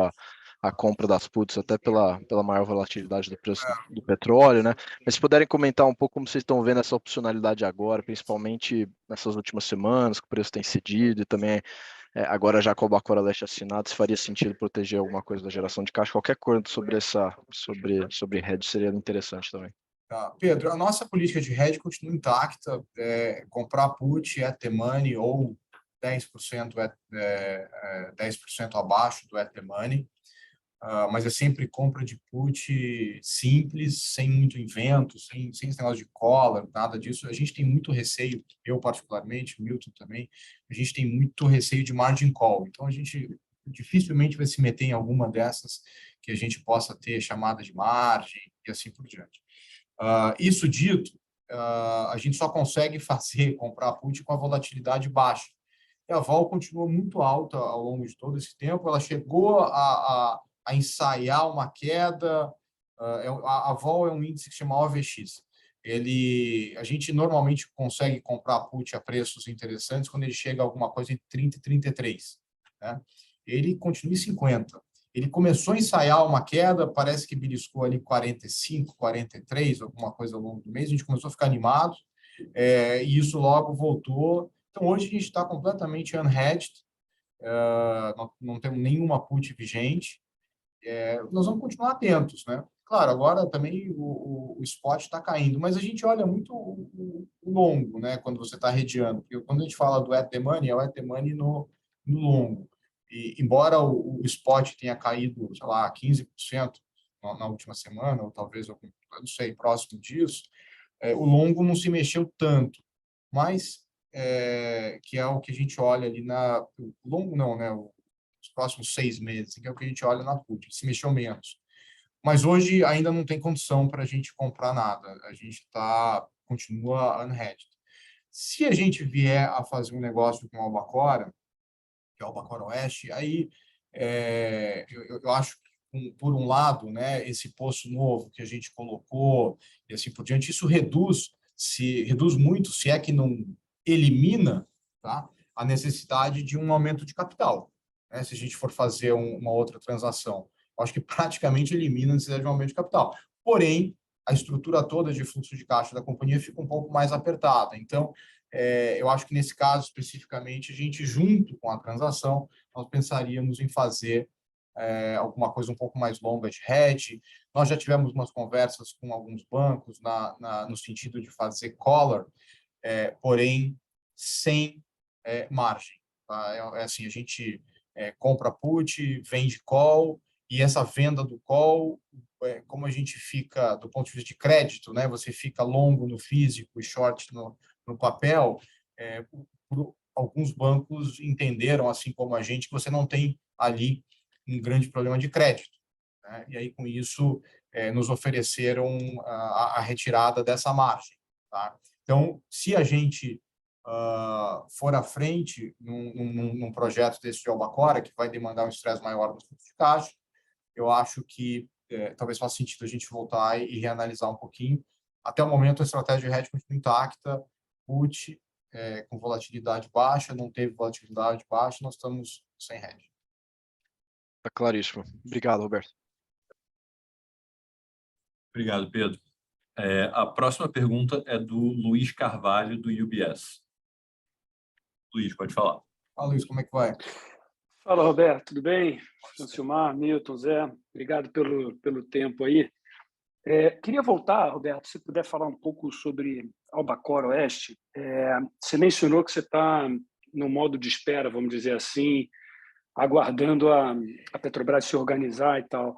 a compra das puts até pela maior volatilidade do preço do petróleo, né? Mas se puderem comentar um pouco como vocês estão vendo essa opcionalidade agora, principalmente nessas últimas semanas, que o preço tem cedido, e também agora já com o Albacora Leste assinado, se faria sentido proteger alguma coisa da geração de caixa, qualquer coisa sobre hedge seria interessante também. Tá. Pedro, a nossa política de hedge continua intacta, comprar put at the money ou 10%, 10% abaixo do at the money, mas é sempre compra de put simples, sem muito invento, sem esse negócio de collar, nada disso. A gente tem muito receio, eu particularmente, o Milton também, a gente tem muito receio de margin call, então a gente dificilmente vai se meter em alguma dessas que a gente possa ter chamada de margem e assim por diante. Isso dito, a gente só consegue comprar put com a volatilidade baixa. E a vol continua muito alta ao longo de todo esse tempo. Ela chegou a ensaiar uma queda. A vol é um índice que se chama OVX. A gente normalmente consegue comprar put a preços interessantes quando ele chega a alguma coisa entre 30 e 33. Né? Ele continua em 50. Ele começou a ensaiar uma queda, parece que beliscou ali 45, 43, alguma coisa ao longo do mês. A gente começou a ficar animado, e isso logo voltou. Então, hoje a gente está completamente unhedged, não temos nenhuma put vigente. Nós vamos continuar atentos, né? Claro, agora também o spot está caindo, mas a gente olha muito o longo, né? Quando você está hedgeando, porque quando a gente fala do at the money, é o at the money no longo. E, embora o spot tenha caído, sei lá, 15% na última semana, ou talvez, eu não sei, próximo disso, o longo não se mexeu tanto, mas que é o que a gente olha ali o longo não, né? Os próximos 6 meses, que é o que a gente olha na put, se mexeu menos. Mas hoje ainda não tem condição para a gente comprar nada, a gente continua unhedged. Se a gente vier a fazer um negócio com a Albacora, que é o Albacora Oeste, aí eu acho que, por um lado, né, esse poço novo que a gente colocou e assim por diante, isso reduz muito, se é que não elimina, tá, a necessidade de um aumento de capital, né, se a gente for fazer uma outra transação. Eu acho que praticamente elimina a necessidade de um aumento de capital. Porém, a estrutura toda de fluxo de caixa da companhia fica um pouco mais apertada. Então, eu acho que nesse caso, especificamente, a gente, junto com a transação, nós pensaríamos em fazer alguma coisa um pouco mais longa de hedge. Nós já tivemos umas conversas com alguns bancos no sentido de fazer collar, porém, sem margem. Tá? Assim, a gente compra put, vende call, e essa venda do call, como a gente fica, do ponto de vista de crédito, né, você fica longo no físico e short no papel, alguns bancos entenderam, assim como a gente, que você não tem ali um grande problema de crédito. Né? E aí, com isso, nos ofereceram a retirada dessa margem. Tá? Então, se a gente for à frente num projeto desse de Albacora, que vai demandar um estresse maior no fluxo de caixa, eu acho que talvez faça sentido a gente voltar e reanalisar um pouquinho. Até o momento, a estratégia de hedge continua intacta, put, com volatilidade baixa, não teve volatilidade baixa, nós estamos sem hedge. Está claríssimo. Obrigado, Roberto. Obrigado, Pedro. A próxima pergunta é do Luiz Carvalho, do UBS. Luiz, pode falar. Fala, Luiz, como é que vai? Fala, Roberto, tudo bem? Francilmar, Milton, Zé, obrigado pelo tempo aí. Queria voltar, Roberto, se puder falar um pouco sobre Albacora Oeste. Você mencionou que você está no modo de espera, vamos dizer assim, aguardando a Petrobras se organizar e tal.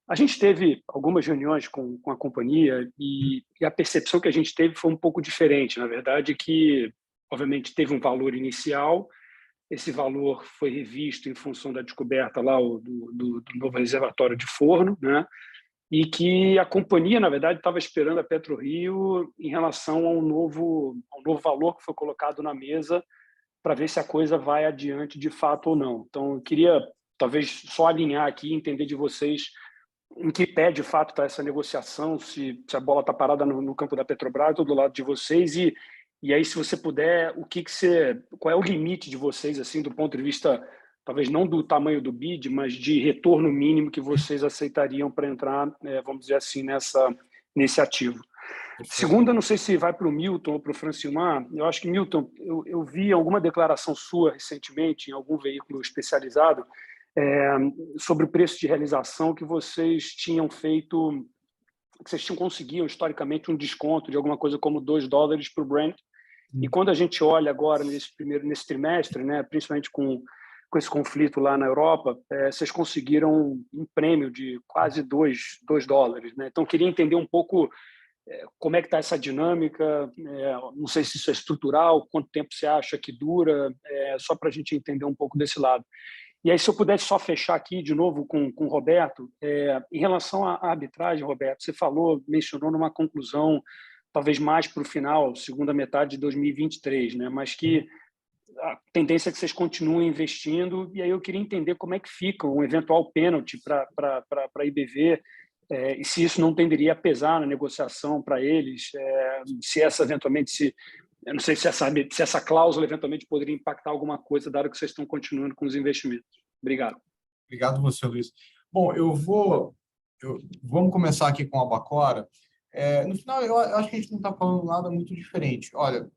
A gente teve algumas reuniões com a companhia e a percepção que a gente teve foi um pouco diferente. Na verdade, que, obviamente, teve um valor inicial, esse valor foi revisto em função da descoberta lá do novo reservatório de Forno, né? E que a companhia, na verdade, estava esperando a PetroRio em relação ao novo valor que foi colocado na mesa para ver se a coisa vai adiante de fato ou não. Então, eu queria, talvez, só alinhar aqui, entender de vocês em que pé, de fato, está essa negociação, se a bola está parada no campo da Petrobras ou do lado de vocês, e aí, se você puder, qual é o limite de vocês, assim, do ponto de vista, talvez não do tamanho do bid, mas de retorno mínimo que vocês aceitariam para entrar, vamos dizer assim, nesse ativo. Segunda, não sei se vai para o Milton ou para o Francilmar. Eu acho que, Milton, eu vi alguma declaração sua recentemente em algum veículo especializado sobre o preço de realização que vocês tinham feito, que vocês conseguiam historicamente um desconto de alguma coisa como $2 para o Brent. E quando a gente olha agora nesse trimestre, né, principalmente com esse conflito lá na Europa, vocês conseguiram um prêmio de quase $2, né? Então, queria entender um pouco como é que está essa dinâmica, não sei se isso é estrutural, quanto tempo você acha que dura, só para a gente entender um pouco desse lado. E aí, se eu pudesse só fechar aqui de novo com o Roberto, em relação à arbitragem, Roberto, você mencionou numa conclusão, talvez mais para o final, segunda metade de 2023, né? Mas que a tendência é que vocês continuem investindo, e aí eu queria entender como é que fica um eventual pênalti para a IBV, e se isso não tenderia a pesar na negociação para eles, se essa eventualmente, eu não sei se essa cláusula eventualmente poderia impactar alguma coisa, dado que vocês estão continuando com os investimentos. Obrigado. Obrigado você, Luiz. Bom, vamos começar aqui com a Albacora. No final, eu acho que a gente não está falando nada muito diferente. Olha,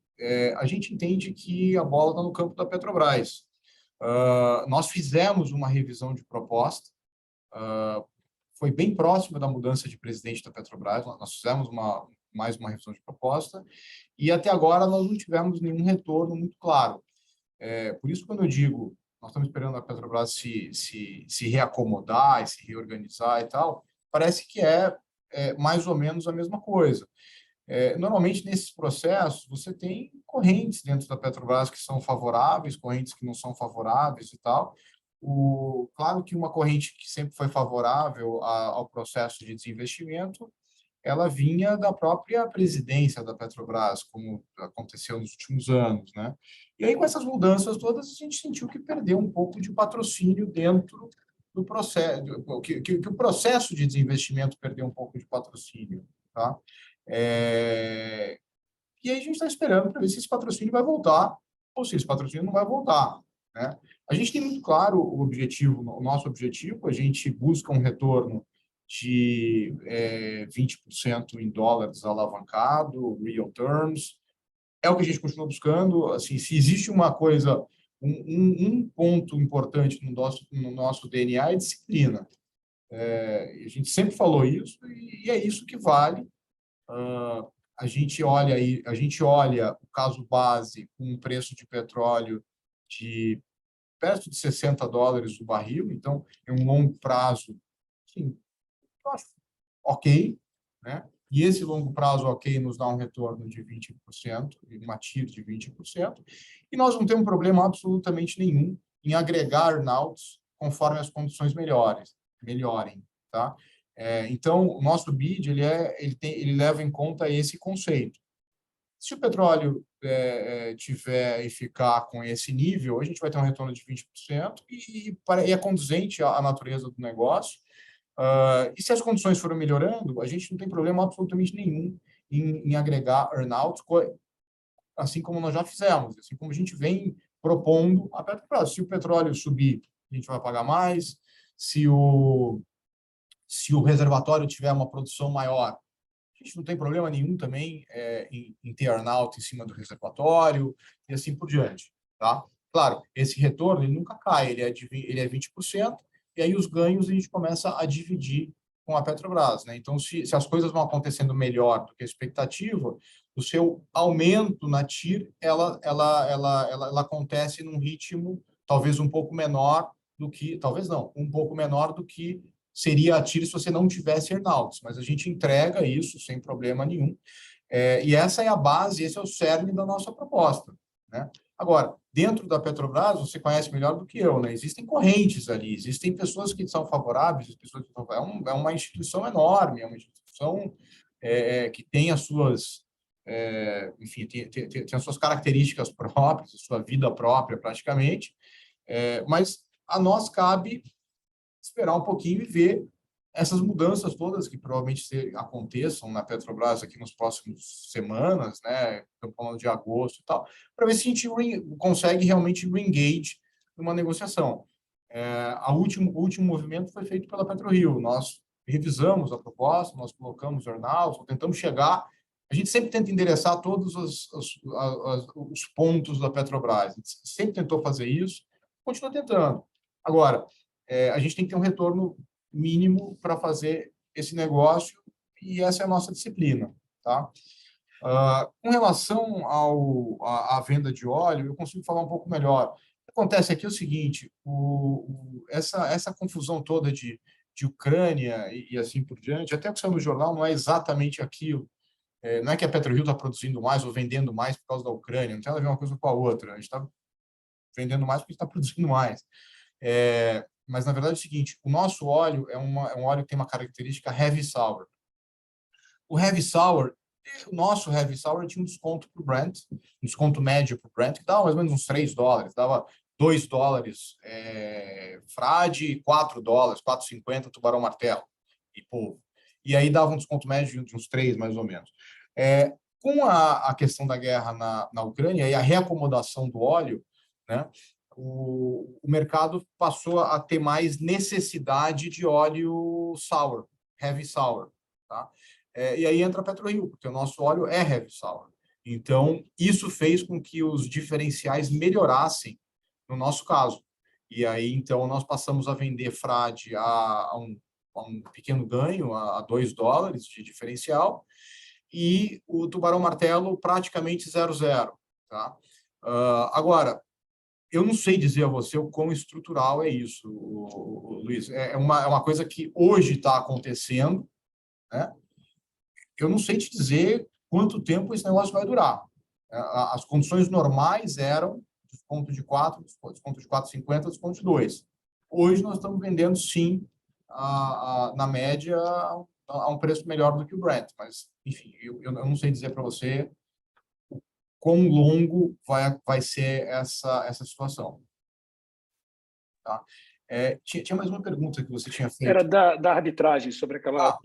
a gente entende que a bola está no campo da Petrobras. Nós fizemos uma revisão de proposta, foi bem próxima da mudança de presidente da Petrobras, nós fizemos mais uma revisão de proposta, e até agora nós não tivemos nenhum retorno muito claro. Por isso, quando eu digo, nós estamos esperando a Petrobras se reacomodar e se reorganizar e tal, parece que é mais ou menos a mesma coisa. Normalmente, nesses processos, você tem correntes dentro da Petrobras que são favoráveis, correntes que não são favoráveis e tal. Claro que uma corrente que sempre foi favorável ao processo de desinvestimento, ela vinha da própria presidência da Petrobras, como aconteceu nos últimos anos, né? E aí, com essas mudanças todas, a gente sentiu que perdeu um pouco de patrocínio dentro do processo, que o processo de desinvestimento perdeu um pouco de patrocínio, tá? E aí a gente está esperando para ver se esse patrocínio vai voltar ou se esse patrocínio não vai voltar, né? A gente tem muito claro o nosso objetivo, a gente busca um retorno de 20% em dólares alavancado, real terms, é o que a gente continua buscando. Assim, se existe uma coisa, um ponto importante no nosso DNA é disciplina. A gente sempre falou isso e é isso que vale. A gente olha o caso base com um preço de petróleo de perto de $60 o barril, então é um longo prazo, sim, eu acho ok, né? E esse longo prazo ok nos dá um retorno de 20%, uma TIR de 20%, e nós não temos problema absolutamente nenhum em agregar earn-outs conforme as condições melhorem, tá? Então, o nosso bid ele leva em conta esse conceito. Se o petróleo tiver e ficar com esse nível, a gente vai ter um retorno de 20% e é condizente à natureza do negócio. E se as condições forem melhorando, a gente não tem problema absolutamente nenhum em agregar earn-out, assim como nós já fizemos, assim como a gente vem propondo a Petrobras. Se o petróleo subir, a gente vai pagar mais. Se o reservatório tiver uma produção maior, a gente não tem problema nenhum também em ter earn-out em cima do reservatório e assim por diante, tá? Claro, esse retorno ele nunca cai, ele é 20%, e aí os ganhos a gente começa a dividir com a Petrobras, né? Então, se as coisas vão acontecendo melhor do que a expectativa, o seu aumento na TIR, ela acontece num ritmo talvez um pouco menor do que, talvez não, um pouco menor do que seria a TIR se você não tivesse earnouts, mas a gente entrega isso sem problema nenhum. E essa é a base, esse é o cerne da nossa proposta, né? Agora, dentro da Petrobras, você conhece melhor do que eu, né? Existem correntes ali, existem pessoas que são favoráveis, pessoas que é uma instituição enorme, é uma instituição que tem as suas, enfim, tem as suas características próprias, a sua vida própria, praticamente, mas a nós cabe esperar um pouquinho e ver essas mudanças todas que provavelmente aconteçam na Petrobras aqui nos próximos semanas, né? Estamos falando de agosto e tal, para ver se a gente consegue realmente re-engage numa negociação. O último movimento foi feito pela PetroRio. Nós revisamos a proposta, nós colocamos jornal, tentamos chegar. A gente sempre tenta endereçar todos os pontos da Petrobras. A gente sempre tentou fazer isso, continua tentando. Agora, a gente tem que ter um retorno mínimo para fazer esse negócio e essa é a nossa disciplina, tá? Com relação à venda de óleo, eu consigo falar um pouco melhor. O que acontece aqui é o seguinte, essa confusão toda de Ucrânia e assim por diante, até o que saiu no jornal não é exatamente aquilo. Não é que a PetroRio está produzindo mais ou vendendo mais por causa da Ucrânia, não tem nada a ver uma coisa com a outra. A gente está vendendo mais porque está produzindo mais. Mas, na verdade, é o seguinte, o nosso óleo é um óleo que tem uma característica heavy sour. O nosso heavy sour tinha um desconto para o Brent, um desconto médio para o Brent, que dava mais ou menos uns $3, dava $2 frade, $4, $4,50 tubarão martelo e polvo. E aí dava um desconto médio de uns 3, mais ou menos. Com a questão da guerra na Ucrânia e a reacomodação do óleo, né, o mercado passou a ter mais necessidade de óleo sour, heavy sour, tá? E aí entra a PetroRio, porque o nosso óleo é heavy sour. Então, isso fez com que os diferenciais melhorassem no nosso caso. E aí, então, nós passamos a vender frade a um pequeno ganho, a $2 de diferencial, e o tubarão martelo praticamente 0,0, tá? Agora, eu não sei dizer a você o quão estrutural é isso, Luiz. É uma coisa que hoje está acontecendo, né? Eu não sei te dizer quanto tempo esse negócio vai durar. As condições normais eram desconto de 4, desconto de 4,50, desconto de 2. Hoje nós estamos vendendo, sim, na média, a um preço melhor do que o Brent. Mas, enfim, eu não sei dizer para você quão longo vai ser essa situação. Tá? Tinha mais uma pergunta que você tinha feito. Era da arbitragem, sobre aquela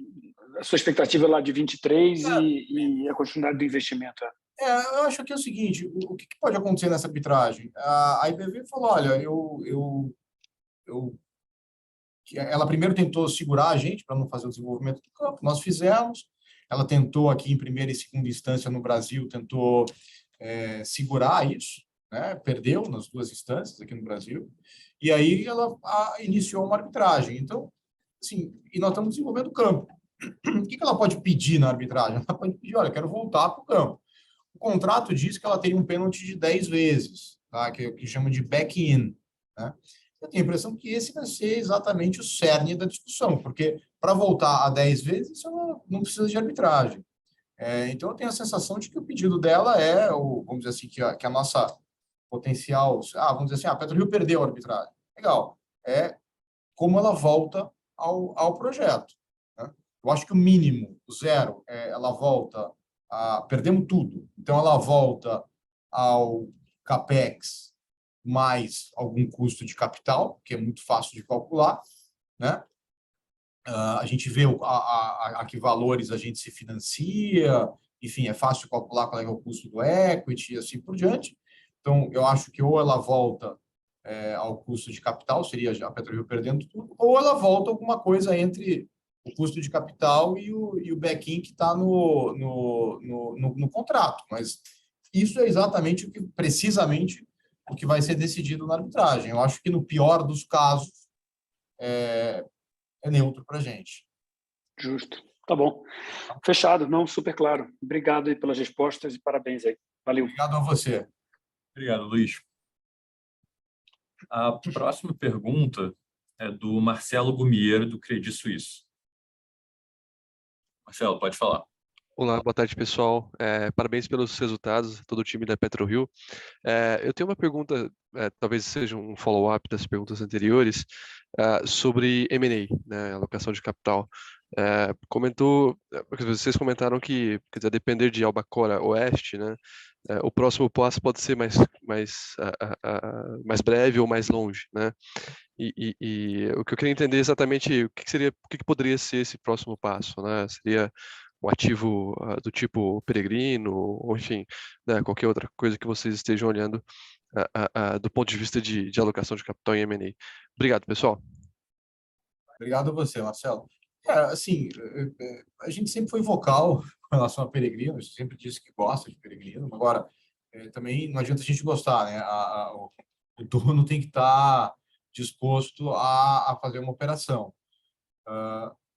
a sua expectativa lá de 23 e a continuidade do investimento. Eu acho que é o seguinte, o que pode acontecer nessa arbitragem? A IBV falou, olha, ela primeiro tentou segurar a gente para não fazer o desenvolvimento do campo, nós fizemos, ela tentou aqui em primeira e segunda instância no Brasil, tentou segurar isso, né? Perdeu nas duas instâncias aqui no Brasil, e aí ela iniciou uma arbitragem. Então, assim, e nós estamos desenvolvendo o campo. O que ela pode pedir na arbitragem? Ela pode pedir, olha, quero voltar para o campo. O contrato diz que ela tem um pênalti de 10 vezes, tá? que chama de back-in, né? Eu tenho a impressão que esse vai ser exatamente o cerne da discussão, porque para voltar a 10 vezes, isso não precisa de arbitragem. Então, eu tenho a sensação de que o pedido dela vamos dizer assim, que a nossa potencial, vamos dizer assim, a PetroRio perdeu a arbitragem. Legal. Como ela volta ao projeto, né? Eu acho que o mínimo, o 0, ela volta perdemos tudo. Então, ela volta ao CAPEX mais algum custo de capital, que é muito fácil de calcular, né? A gente vê a que valores a gente se financia, enfim, é fácil de calcular qual é o custo do equity e assim por diante. Então, eu acho que ou ela volta ao custo de capital, seria a PetroRio perdendo tudo, ou ela volta alguma coisa entre o custo de capital e o back-in que está no contrato. Mas isso é exatamente precisamente o que vai ser decidido na arbitragem. Eu acho que, no pior dos casos, é neutro para a gente. Justo. Tá bom. Fechado. Não, super claro. Obrigado aí pelas respostas e parabéns aí. Valeu. Obrigado a você. Obrigado, Luiz. A próxima pergunta é do Marcelo Gumiero, do Credit Suisse. Marcelo, pode falar. Olá, boa tarde, pessoal. Parabéns pelos resultados, todo o time da PetroRio. Eu tenho uma pergunta, talvez seja um follow-up das perguntas anteriores, sobre M&A, né, alocação de capital. Vocês comentaram que, quer dizer, depender de Albacora Oeste, né, o próximo passo pode ser mais breve ou mais longe, né? E o que eu queria entender exatamente o que poderia ser esse próximo passo, né? Seria um ativo do tipo peregrino, ou enfim, né, qualquer outra coisa que vocês estejam olhando do ponto de vista de alocação de capital em M&A. Obrigado, pessoal. Obrigado a você, Marcelo. Assim, a gente sempre foi vocal com relação a peregrino, a gente sempre disse que gosta de peregrino. Agora, também não adianta a gente gostar, né? O dono tem que estar disposto a fazer uma operação.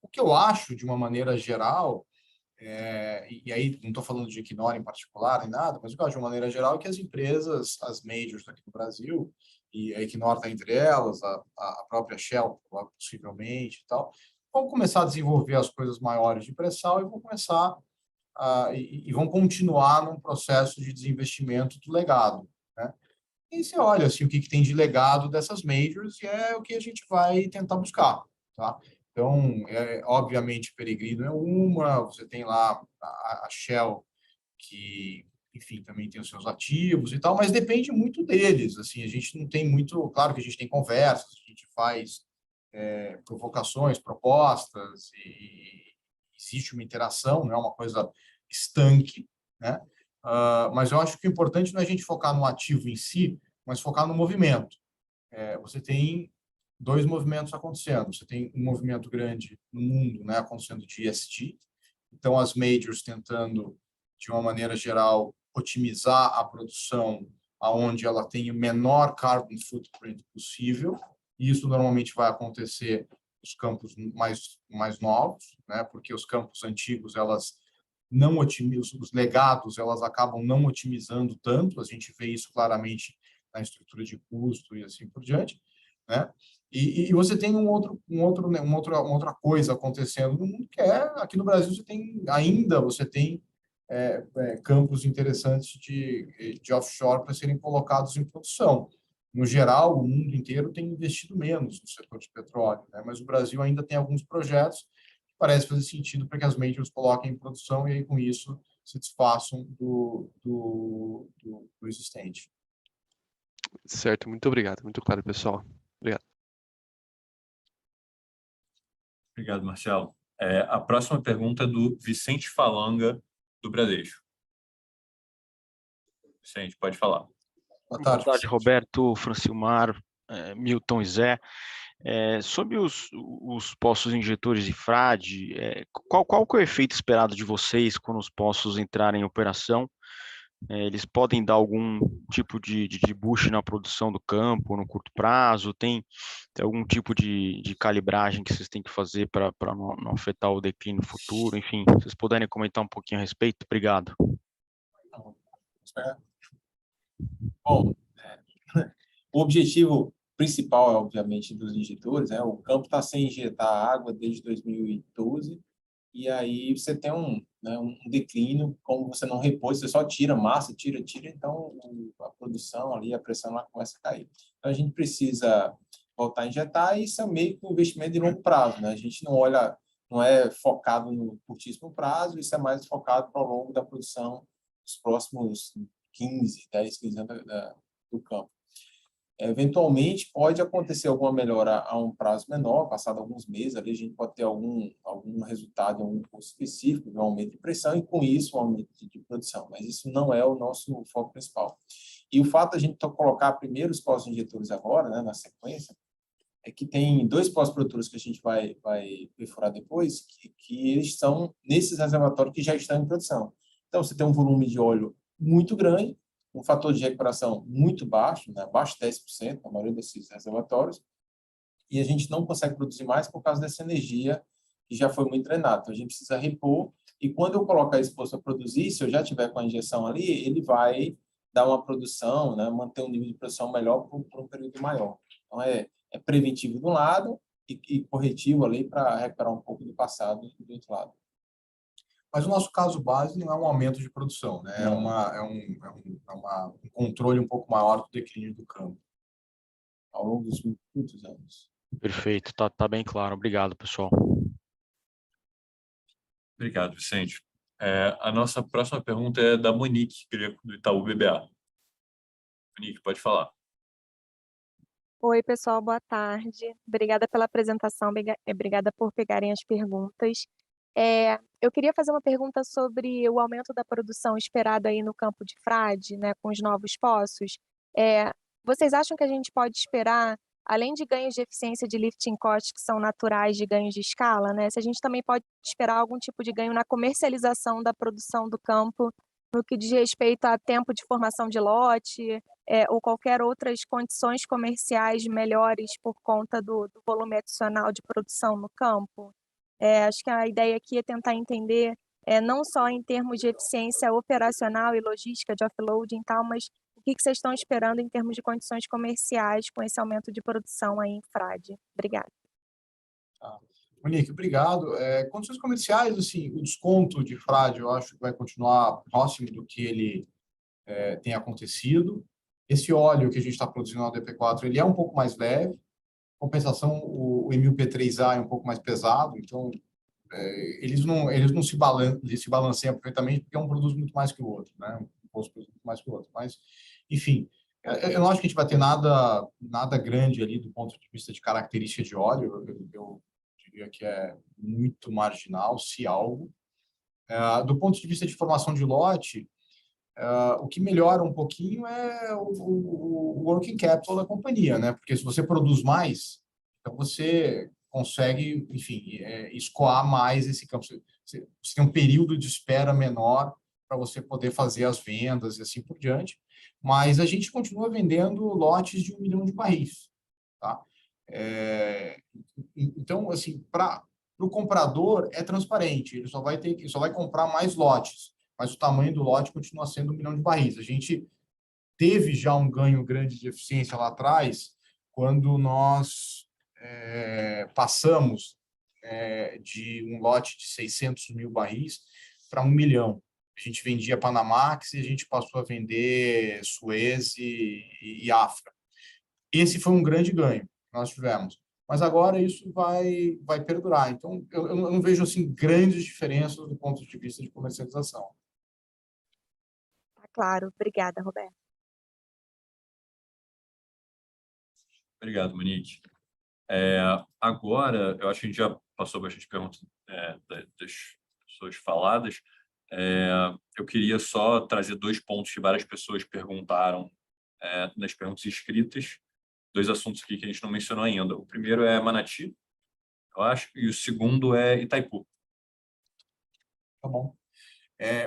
O que eu acho, de uma maneira geral, e aí não estou falando de Equinor em particular, nem nada, mas o que eu acho de uma maneira geral é que as empresas, as majors aqui no Brasil, e a Equinor está entre elas, a própria Shell, possivelmente, e tal, vão começar a desenvolver as coisas maiores de pré-sal e vão começar e vão continuar num processo de desinvestimento do legado, né? E você olha assim, o que tem de legado dessas majors e é o que a gente vai tentar buscar, tá? Então, obviamente, Peregrino é uma, você tem lá a Shell, que, enfim, também tem os seus ativos e tal, mas depende muito deles, assim, a gente não tem muito, claro que a gente tem conversas, a gente faz provocações, propostas, e existe uma interação, não é uma coisa estanque, né? Mas eu acho que o importante não é a gente focar no ativo em si, mas focar no movimento. Você tem dois movimentos acontecendo. Você tem um movimento grande no mundo, né, acontecendo de ESG. Então, as majors tentando, de uma maneira geral, otimizar a produção aonde ela tem o menor carbon footprint possível. E isso normalmente vai acontecer nos campos mais novos, né, porque os campos antigos, elas não otimizam, os legados, elas acabam não otimizando tanto. A gente vê isso claramente na estrutura de custo e assim por diante, né? E você tem uma outra coisa acontecendo no mundo, que aqui no Brasil você tem campos interessantes de offshore para serem colocados em produção. No geral, o mundo inteiro tem investido menos no setor de petróleo, né? Mas o Brasil ainda tem alguns projetos que parece fazer sentido para que as majors coloquem em produção e aí, com isso, se desfaçam do existente. Certo, muito obrigado. Muito claro, pessoal. Obrigado. Obrigado, Marcelo. A próxima pergunta é do Vicente Falanga, do Bradesco. Vicente, pode falar. Boa tarde, Roberto, Francilmar, Milton e Zé. Sobre os poços injetores de frade, qual que é o efeito esperado de vocês quando os poços entrarem em operação? Eles podem dar algum tipo de boost na produção do campo no curto prazo? Tem algum tipo de calibragem que vocês têm que fazer para não afetar o declínio futuro? Enfim, se vocês puderem comentar um pouquinho a respeito, obrigado. Bom, o objetivo principal, obviamente, dos injetores, o campo está sem injetar água desde 2012, e aí você tem um declínio, como você não repôs, você só tira massa, tira, então a produção ali, a pressão lá começa a cair. Então a gente precisa voltar a injetar, e isso é meio que um investimento de longo prazo, né? A gente não é focado no curtíssimo prazo, isso é mais focado para o longo da produção dos próximos 15 anos do campo. Eventualmente, pode acontecer alguma melhora a um prazo menor, passado alguns meses, ali a gente pode ter algum resultado, algum curso específico, um aumento de pressão, e com isso um aumento de produção, mas isso não é o nosso foco principal. E o fato de a gente colocar primeiro os poços injetores agora, né, na sequência, é que tem dois poços produtores que a gente vai perfurar depois, que eles estão nesses reservatórios que já estão em produção. Então, você tem um volume de óleo muito grande, um fator de recuperação muito baixo, né, abaixo de 10%, na maioria desses reservatórios, e a gente não consegue produzir mais por causa dessa energia que já foi muito drenada. Então, a gente precisa repor, e quando eu colocar esse poço a produzir, se eu já tiver com a injeção ali, ele vai dar uma produção, né, manter um nível de produção melhor por um período maior. Então, é preventivo de um lado e corretivo ali para recuperar um pouco do passado do outro lado. Mas o nosso caso base não é um aumento de produção, né? É um controle um pouco maior do declínio do câmbio ao longo dos muitos anos. Perfeito, tá bem claro. Obrigado, pessoal. Obrigado, Vicente. A nossa próxima pergunta é da Monique Greco, do Itaú BBA. Monique, pode falar. Oi, pessoal, boa tarde. Obrigada pela apresentação, obrigada por pegarem as perguntas. Eu queria fazer uma pergunta sobre o aumento da produção esperado aí no campo de Frade, né, com os novos poços. Vocês acham que a gente pode esperar, além de ganhos de eficiência de lifting cost, que são naturais de ganhos de escala, né, se a gente também pode esperar algum tipo de ganho na comercialização da produção do campo, no que diz respeito a tempo de formação de lote, ou qualquer outras condições comerciais melhores por conta do volume adicional de produção no campo? Acho que a ideia aqui é tentar entender, não só em termos de eficiência operacional e logística de offloading e tal, mas o que vocês estão esperando em termos de condições comerciais com esse aumento de produção aí em Frade. Obrigada. Monique, obrigado. Condições comerciais, assim, o desconto de Frade, eu acho que vai continuar próximo do que ele tem acontecido. Esse óleo que a gente está produzindo na DP4, ele é um pouco mais leve. Compensação, o MUP3A é um pouco mais pesado, então eles não se balanceiam perfeitamente, porque um produz muito mais que o outro, né? Um posto produz muito mais que o outro. Mas, enfim, eu não acho que a gente vai ter nada grande ali do ponto de vista de característica de óleo. Eu diria que é muito marginal, se algo. Do ponto de vista de formação de lote, o que melhora um pouquinho é o working capital da companhia, né? Porque se você produz mais, então você consegue, enfim, escoar mais esse campo. Você tem um período de espera menor para você poder fazer as vendas e assim por diante. Mas a gente continua vendendo lotes de 1 milhão de barris, tá? Então, assim, para o comprador é transparente, ele só vai comprar mais lotes, mas o tamanho do lote continua sendo 1 milhão de barris. A gente teve já um ganho grande de eficiência lá atrás, quando nós passamos de um lote de 600 mil barris para 1 milhão. A gente vendia Panamax e a gente passou a vender Suez e Afra. Esse foi um grande ganho que nós tivemos. Mas agora isso vai perdurar. Então, eu não vejo assim grandes diferenças do ponto de vista de comercialização. Claro, obrigada, Roberto. Obrigado, Monique. Agora, eu acho que a gente já passou bastante perguntas das pessoas faladas. Eu queria só trazer 2 pontos que várias pessoas perguntaram nas perguntas escritas, 2 assuntos aqui que a gente não mencionou ainda. O primeiro é Manati, eu acho, e o segundo é Itaipu. Tá bom.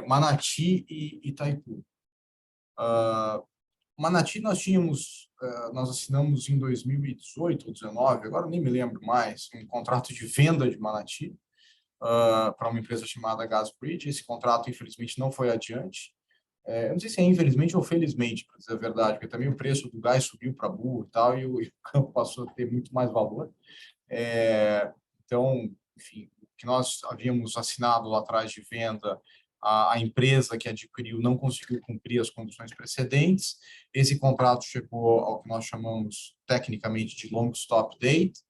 Manati e Itaipu. Manati nós assinamos em 2018 ou 2019, agora nem me lembro mais, um contrato de venda de Manati para uma empresa chamada Gasbridge. Esse contrato, infelizmente, não foi adiante. Eu não sei se é infelizmente ou felizmente, para dizer a verdade, porque também o preço do gás subiu para burro e tal, e o campo passou a ter muito mais valor. Então, enfim, o que nós havíamos assinado lá atrás de venda, a empresa que adquiriu não conseguiu cumprir as condições precedentes. Esse contrato chegou ao que nós chamamos tecnicamente de long stop date,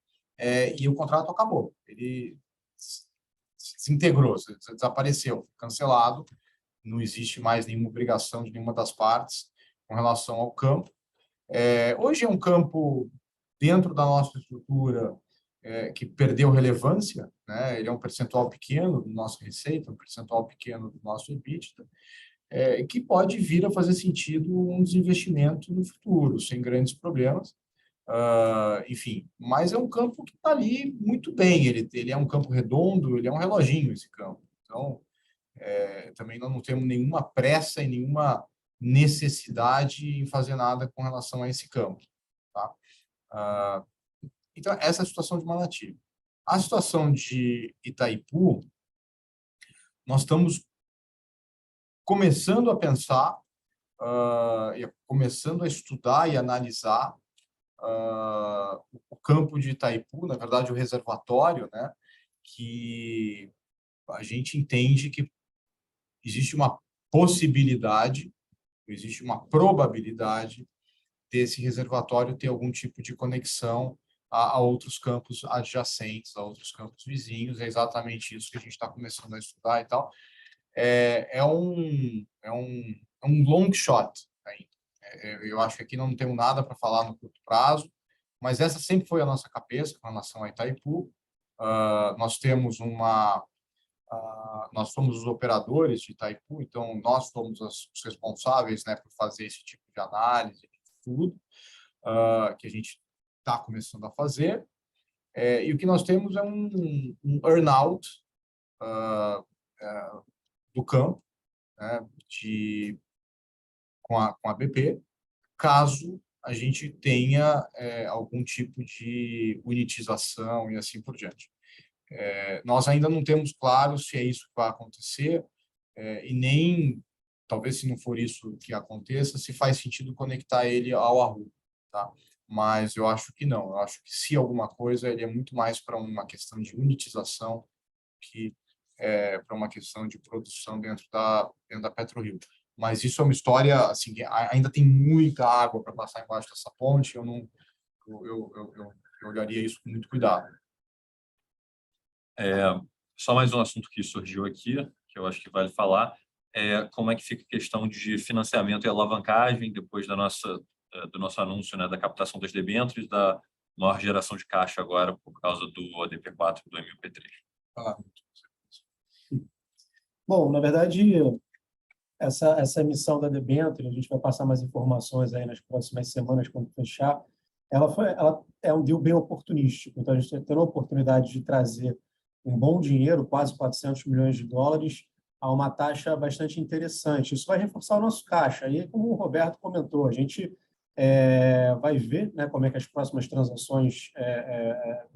e o contrato acabou. Ele se desintegrou, desapareceu, cancelado. Não existe mais nenhuma obrigação de nenhuma das partes com relação ao campo. Hoje é um campo dentro da nossa estrutura que perdeu relevância, né? Ele é um percentual pequeno da nossa receita, um percentual pequeno do nosso EBITDA, que pode vir a fazer sentido um desinvestimento no futuro, sem grandes problemas. Enfim, mas é um campo que está ali muito bem, ele é um campo redondo, ele é um reloginho esse campo. Então, também nós não temos nenhuma pressa e nenhuma necessidade em fazer nada com relação a esse campo, tá? Então, essa é a situação de Manati. A situação de Itaipu, nós estamos começando a pensar começando a estudar e analisar o campo de Itaipu, na verdade o reservatório, né, que a gente entende que existe uma possibilidade, existe uma probabilidade desse reservatório ter algum tipo de conexão a outros campos adjacentes, a outros campos vizinhos. É exatamente isso que a gente está começando a estudar e tal. É um long shot ainda. Eu acho que aqui não temos nada para falar no curto prazo, mas essa sempre foi a nossa cabeça com relação a Itaipu. Nós somos os operadores de Itaipu, então nós somos os responsáveis, né, por fazer esse tipo de análise, de tudo que a gente está começando a fazer. E o que nós temos é um earn-out do campo, né, com a BP, caso a gente tenha algum tipo de unitização e assim por diante. Nós ainda não temos claro se é isso que vai acontecer e nem, talvez se não for isso que aconteça, se faz sentido conectar ele ao Arru, tá? Mas eu acho que não. Eu acho que se alguma coisa, ele é muito mais para uma questão de unitização que para uma questão de produção dentro da PetroRio. Mas isso é uma história, assim, que ainda tem muita água para passar embaixo dessa ponte. Eu olharia isso com muito cuidado. Só mais um assunto que surgiu aqui, que eu acho que vale falar, como é que fica a questão de financiamento e alavancagem depois do nosso anúncio, né, da captação das debêntures, da maior geração de caixa agora por causa do ADP4 e do MUP3. Bom, na verdade, essa emissão da debênture, a gente vai passar mais informações aí nas próximas semanas quando fechar. Ela é um deal bem oportunístico, então a gente está tendo a oportunidade de trazer um bom dinheiro, quase 400 milhões de dólares, a uma taxa bastante interessante. Isso vai reforçar o nosso caixa. E, como o Roberto comentou, a gente vai ver, né, como é que as próximas transações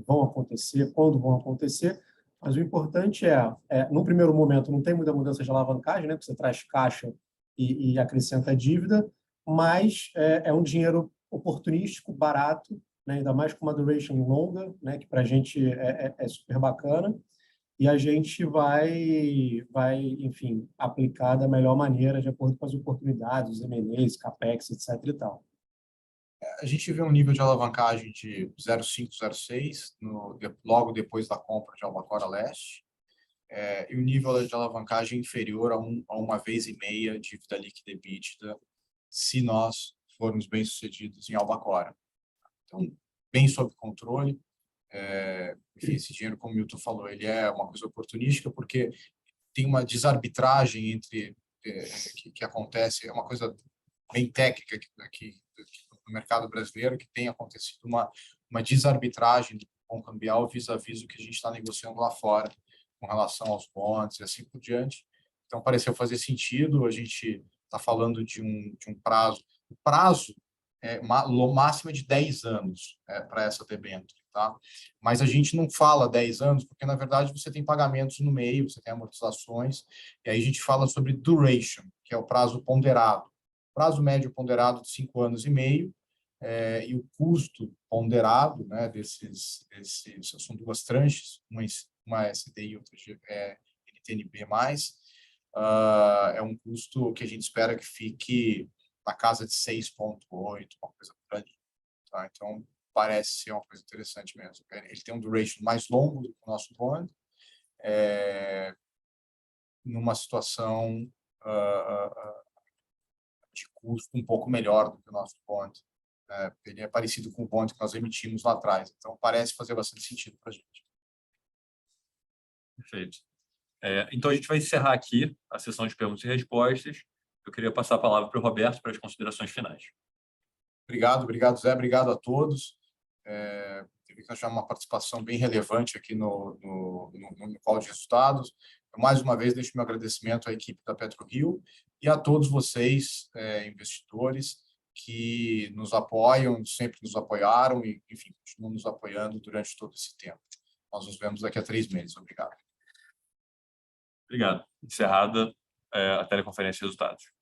vão acontecer, quando vão acontecer, mas o importante no primeiro momento, não tem muita mudança de alavancagem, né, porque você traz caixa e acrescenta dívida, mas é um dinheiro oportunístico, barato, né, ainda mais com uma duration longa, né, que para a gente é super bacana, e a gente vai, enfim, aplicar da melhor maneira, de acordo com as oportunidades, os M&As, CAPEX, etc. e tal. A gente vê um nível de alavancagem de 0,5, 0,6 logo depois da compra de Albacora Leste, e o nível de alavancagem inferior a 1,5 dívida líquida EBITDA, se nós formos bem-sucedidos em Albacora. Então, bem sob controle. Enfim, esse dinheiro, como o Milton falou, ele é uma coisa oportunística, porque tem uma desarbitragem entre que acontece, é uma coisa bem técnica aqui no mercado brasileiro, que tem acontecido uma desarbitragem do cupom cambial vis-à-vis o que a gente está negociando lá fora, com relação aos bonds e assim por diante. Então, pareceu fazer sentido. A gente está falando de um prazo. O prazo máximo de 10 anos para essa debênture, tá? Mas a gente não fala 10 anos, porque, na verdade, você tem pagamentos no meio, você tem amortizações, e aí a gente fala sobre duration, que é o prazo ponderado. Prazo médio ponderado de 5 anos e meio, e o custo ponderado, né, são duas tranches, uma SDI e outra NTNB+, é um custo que a gente espera que fique na casa de 6,8, uma coisa por ali. Tá? Então, parece ser uma coisa interessante mesmo. Ele tem um duration mais longo do que o nosso bond, numa situação de custo um pouco melhor do que o nosso bond. Ele é parecido com o bond que nós emitimos lá atrás. Então, parece fazer bastante sentido para a gente. Perfeito. Então, a gente vai encerrar aqui a sessão de perguntas e respostas. Eu queria passar a palavra para o Roberto para as considerações finais. Obrigado, Zé. Obrigado a todos. Teve que achar uma participação bem relevante aqui no call de resultados. Eu, mais uma vez, deixo meu agradecimento à equipe da PetroRio e a todos vocês, investidores, que nos apoiam, sempre nos apoiaram e, enfim, continuam nos apoiando durante todo esse tempo. Nós nos vemos daqui a 3 meses. Obrigado. Obrigado. Encerrada a teleconferência de resultados.